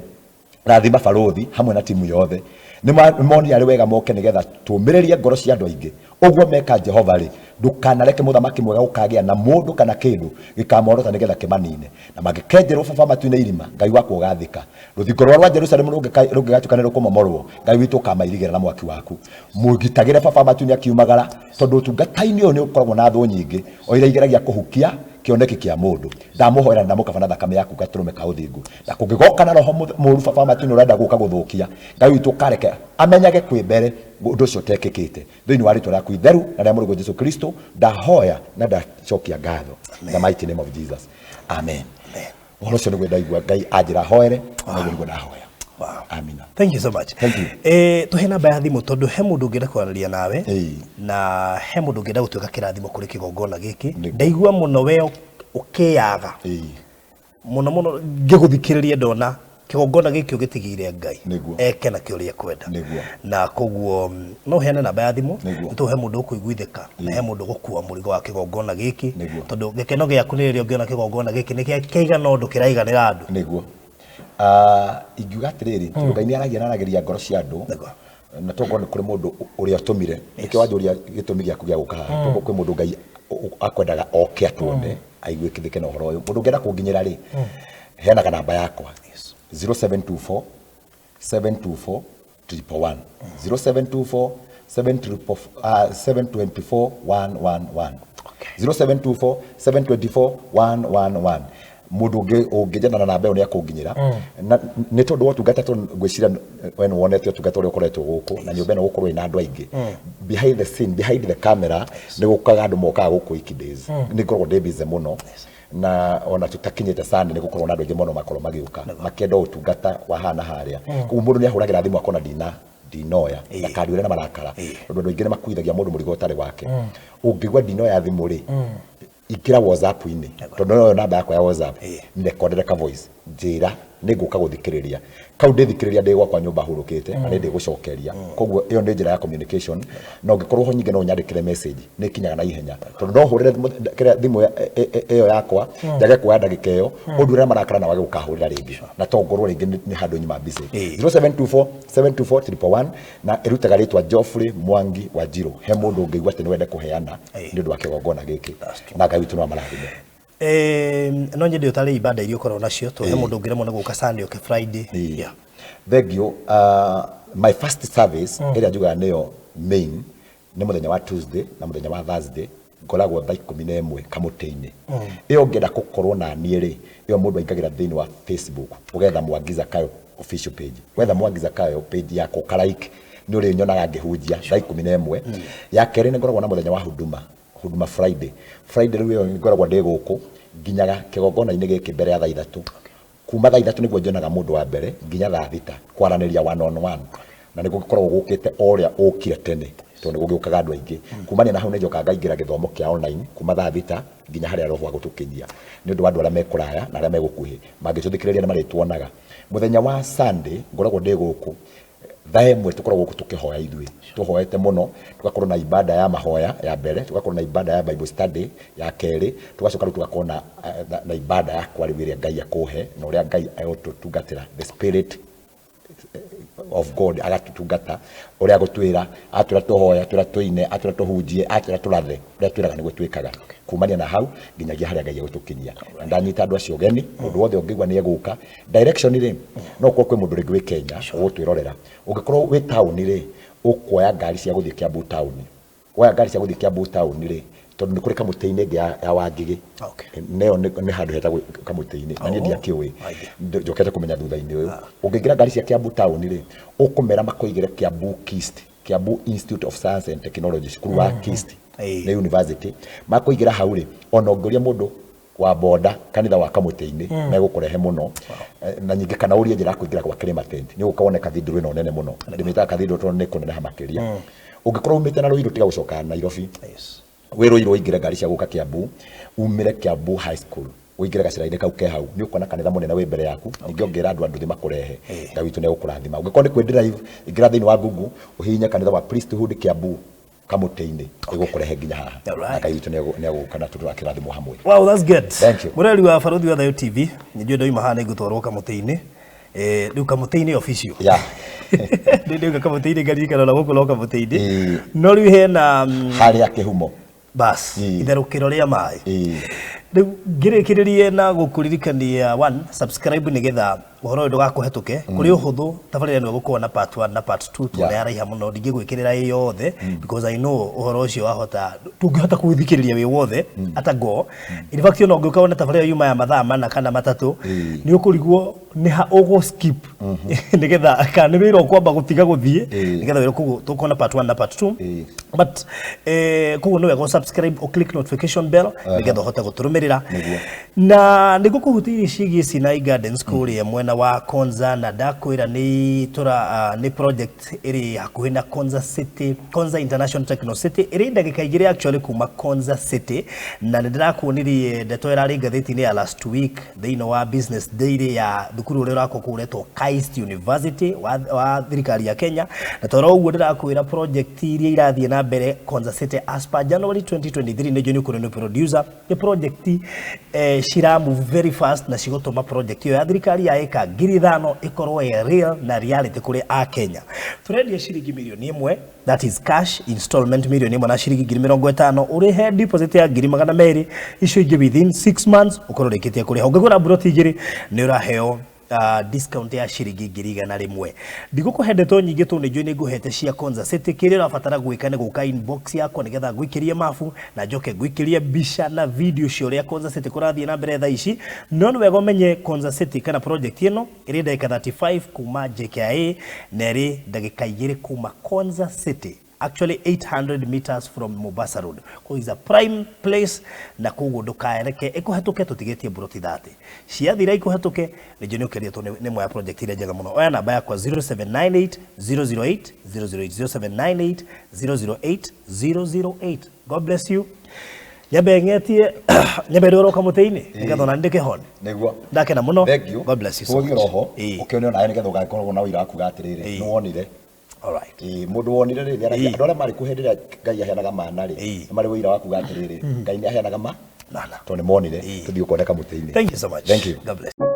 rathima barothi hamwe na timu yothe ni moni ari wega moke nigetha tumiririe ngoro cia andu aingi uguo meka Jehova ri ndukanareke muthamaki mwega ukagia na mundu kana kindu gikamorota nigetha kimanine na magikenjerwo baba matu-ini irima Ngai wakwa ugathika ruthingo rwa Jerusalem rungigatukanirwo kumomorwo Ngai witu ukamairigira na mwaki waku mugitagire baba matu-ini akiumagara tondu tungata-ini uyu ni ukoragwo na thu nyingi o ira igeragia kuhukia kioneki kia mundu ndamuhoera ndamukabana thakame yaku gaturume ka uthingu na kungigoka na roho muru baba matu-ini urenda guka guthukia Ngai witu kareke amenyage kwi mbere undu ucio tekikite thiini wa ritwa riaku itheru na ria murugo Jesu Kristo ndahoya na ndacokia ngatho in the mighty name of Jesus amen. Uhoro ucio niguo ndaigua Ngai anjira hoere na niguo ndahoya. Wow. Amina. Thank you so much. Thank you. Tuhe namba ya thimu tondu he mundu ngenda kwararia nawe na he mundu ngenda gutwika kirathimo kuri kigongona giki ndaigua muno we ukiyaga muno ngiguthikiriria ndona kigongona giki ugitigire Ngai eke na kiuria kwenda na koguo no heane namba ya thimu tuhe mundu ukuiguithika na he mundu gukua murigo wa kigongona giki tondu gikeno giaku ni rio ngiona kigongona giki ni kiigana undu kiraiganira andu niguo ingiuga atiriri tondu Ngai ni aragianageria ngoro cia andu na tongo ni kuri mundu uria tumire niki wanjuria gitumi giaku gia guka haha tongo kwi mundu Ngai akwendaga oke atuone aigue kithike na uhoro uyu mundu ngenda kunginyira ri heanaga namba yakwa 0724 724 111 0724 724 111 0724 724 111 mundu ungijana na namba iyo ni akunginyira ni tondu wotungata to gwicira when wonete utungata uri ukoretwo guku na nyumba ino gukorwo ina andu aingi behind the scene behind the camera ni gukaga andu mokaga guku iki days ni ngorwo ndi busy muno na ona tutakinyite sana ni gukorwo na andu aingi muno makorwo magiuka makenda utungata wa hana haria kuguo mundu ni ahuragira thimu akona dinoya na kadiure na marakara tondu aingi ni makuithagia mundu murigo utari wake ungigwa dinoya thimu ri ikira WhatsApp-ini tondu no namba yakwa ya WhatsApp ndekondera ka voice njira niguka guthikiriria kau ndithikiriria ndi gwakwa nyumba hurukite na ndi gucokeria koguo iyo ndi njira ya communication no ngikorwo ho nyinge no nyandikire message ni kinyaga na ihenya tondu no hurire thimu iyo yakwa njage kuoya ndagika iyo undure marakara na wage gukahurira ringi na to ngorwo ringi ni handu nyuma busy 0724 724 na irutaga ritwa Geoffrey Mwangi Wanjiru he mundu ngigwa ati ni wende kuheana ni ndu wa kigongona giki na Ngai witu no marathime. No nyende utari ibada irio korwo nacio to he mundu ngire mona guka Sunday okay Friday. Yeah. Thank you. My first service ĩrĩa njugaga nĩyo main nĩ mũthenya wa Tuesday na mũthenya wa Thursday ngoragwo thaa 11 kamũtĩ-inĩ. Ĩyo ngenda gũkorwo na niĩ rĩ, ĩyo mũndũ aingagĩra thĩinĩ wa Facebook ũgetha Mwangi Zakayo official page. Wetha Mwangi Zakayo page yako ũkaraike nĩ ũrĩ nyonaga ngĩhunjia thaa 11. Ya kerĩ nĩ ngoragwo na mũthenya wa huduma Friday. Friday rĩu ĩyo ngoragwo ndĩ gũkũ nginyaga kĩgongona-inĩ gĩkĩ mbere ya thaa 3. Kuma thaa 3 nĩguo njonaga mũndũ wa mbere nginya thaa 6 kwaranĩria one on one. Na nĩguo ngoragwo gũkĩte ũrĩa ũkire tene tondũ gũgĩũkaga andũ aingĩ. Kumania na hau nĩ njokaga ngaingĩra gĩthomo kĩa online kuma thaa 6 nginya harĩa roho agũtũkinyia. Nĩ ũndũ wa andũ arĩa mekũraya na arĩa megũkuhĩ mangĩtũthikĩrĩria na marĩtuonaga. Mũthenya wa Sunday ngoragwo ndĩ gũkũ thaa 1 tũkoragwo gũkũ tũkĩhoya ithuĩ. Tũhoete mũno, tugakorwo na ibada ya mahoya ya mbere, tugakorwo na ibada ya Bible study ya kerĩ, tugacoka rĩu tugakorwo na ibada ya kwarĩrĩria Ngai akũhe na ũrĩa Ngai agũtũtungatĩra the spirit of God agatutungata ũrĩa agũtwĩra atwĩra tũhoya atwĩra tũine atwĩra tũhunjie atwĩra tũrathe ũrĩa twĩraga nĩguo twĩkaga kumania na hau nginyagia harĩa Ngai agũtũkinyia. Ndanyita andũ acio geni ũndũ wothe ũngĩigua nĩ egũka direction rĩ no kwĩ mũndũ rĩngĩ wĩ Kenya ũgũtwĩrorera ũngĩkorwo wĩ town rĩ ũkuoya ngari cia gũthiĩ Kiambu town woya ngari cia gũthiĩ Kiambu town rĩ tondũ nĩ kũrĩ kamũtĩ-inĩ ĩngĩ ya Wangigĩ nĩyo nĩ handũ hetagwo kamũtĩ-inĩ na niĩ ndiakĩũĩ njokete kũmenya thutha-inĩ ũyũ. Ũngĩingĩra ngari cia Kiambu town rĩ ũkũmera makũigĩre Kiambu KIST, Kiambu Institute of Science and Technology, cukuru wa KIST nĩ university. Makũigĩra hau rĩ ona ũngĩũria mũndũ wa boda kanitha wa kamũtĩ-inĩ megũkũrehe mũno na nyingĩ kana ũrie njĩra kũingĩra kwa Kĩrĩma tent nĩ ũgũkawone cathedral ĩno nene mũno ndĩmĩtaga cathedral tondũ nĩ kũneneha makĩria. Ũngĩkorwo umĩte na Ruiru tiga gũcoka Nairobi wĩ Ruiru ũingĩre ngari cia gũka Kiambu umĩre Kiambu high school ũingĩre gacĩra-inĩ kau ke hau nĩ ũkuona kanitha mũnene wĩ mbere yaku ningĩ ũngĩra andũ nduthi makũrehe Ngai witũ nĩ egũkũrathima. Ũngĩkorwo nĩ kwĩ drive ingĩra thĩinĩ wa Google ũhihinye kanitha wa Priesthood Kiambu kamũtĩ-inĩ ĩgũkũrehe nginya haha na Ngai witũ nĩ egũka na tũrakĩrathimwo hamwe. Wow, that's good. Thank you. Mũreri wa Baruthi wa Thayo TV nĩnjũĩ ndoima haha nĩngũtwarwo kamũtĩ-inĩ rĩu kamũtĩ-inĩ official nĩndĩuga kamũtĩ-inĩ ngaririkana na gũkũ no kamũtĩ-inĩ no rĩu hena harĩa kĩhumo bas itherũkĩro rĩa maĩ. Rĩu ngĩrĩkĩrĩrie na gũkũririkania one subscribe nĩgetha ũhoro ũyũ ndũgakũhetũke kũrĩ ũhũthũ tabarĩra ĩno gũkorwo na part 1 na part 2 tũraraiha mũno ndingĩgwĩkĩrĩra ĩ yothe because I know ũhoro ũcio wahota tũngĩhota kũũthikĩrĩria wĩ wothe ata go. In fact ona ũngĩũka wone tabarĩra yuma ya mathaa mana kana matatũ nĩ ũkũrigwo nĩ ha ũgũ skip nĩgetha kana nĩ wĩra ũkwamba gũtiga gũthiĩ nĩgetha wĩra kũguo tũkona part 1 na part 2 but kũguo nĩ wega subscribe o click notification bell nĩgetha ũhote gũtũrũmĩrĩra na nĩgũkũhutiria ciĩgiĩ Sinai Gardens kũrĩa mwena wa Konza na ndakwĩra nĩ project ĩrĩ hakuhĩ na Konza City, Konza International Techno City ĩrĩ ndagĩka igĩrĩ actually kuma Konza City na nĩndĩrakuonirie ndeto ĩrarĩ ngathĩti-inĩ ya last week thĩinĩ wa business daily ya thukuru ũrĩa ũrakorwo kũretwo KIST University wa thirikari ya Kenya na toro ũguo ndĩrakwĩra project iria irathiĩ na mbere Konza City as per January 2023 nĩnjũĩ nĩ kũrĩ producer nĩ project shira move very fast na cigũtũma project ĩyo ya thirikari ya eka 5,000 ikorwo real na reality kuri a Kenya. Turendia shilingi milioni 1 that is cash installment milioni 1 na shilingi 50,000 urihe deposit ya 200,000 icio ingĩ within 6 months ukorwo rĩkĩtie kuri ũngĩgũra broti igĩrĩ nĩ ũraheo discount ya shilingi 100,000. Ndigũkũhe ndeto nyingĩ tu nĩnjũĩ nĩngũhete cia Konza City kĩrĩa ũrabatara gwĩka nĩ gũka inbox yakwa nĩgetha ngwĩkĩrie mabu na njoke ngwĩkĩrie mbica na video cio ũrĩa Konza City kũrathiĩ na mbere thaa ici no nĩ wega ũmenye Konza City kana project ĩno ĩrĩ ndagĩka 35 kuma JKIA na ĩrĩ ndagĩka 2 kuma Konza City actually 800 meters from Mombasa Road. So it's a prime place na kugo ndukaereke ikuhetuke tutigetie broti 30 ciathira ikuhetuke nĩnjũĩ ũkĩria tu nĩ moya project ile njega mũno. Oya namba yakwa 0798 008 008 0798 008 008. God bless you. Nyabengetie nyabere oroka mũtĩ-inĩ nĩgetha ona ndĩke hon nĩguo ndakena mũno. God bless you. Ũgĩ roho ũkĩone ona nĩgetha ũgakorwo na ũira waku gatirĩrĩ nĩ wonire. All right. Mũndũ wonire rĩ andũ arĩa marĩ kũhĩndĩra Ngai aheanaga mana rĩ nĩ marĩ ũira waku gatirĩrĩ Ngai nĩ aheanaga mana to nĩ monire tuthiĩ ũkoneka mũtĩ-inĩ. Thank you so much. Thank you. God bless.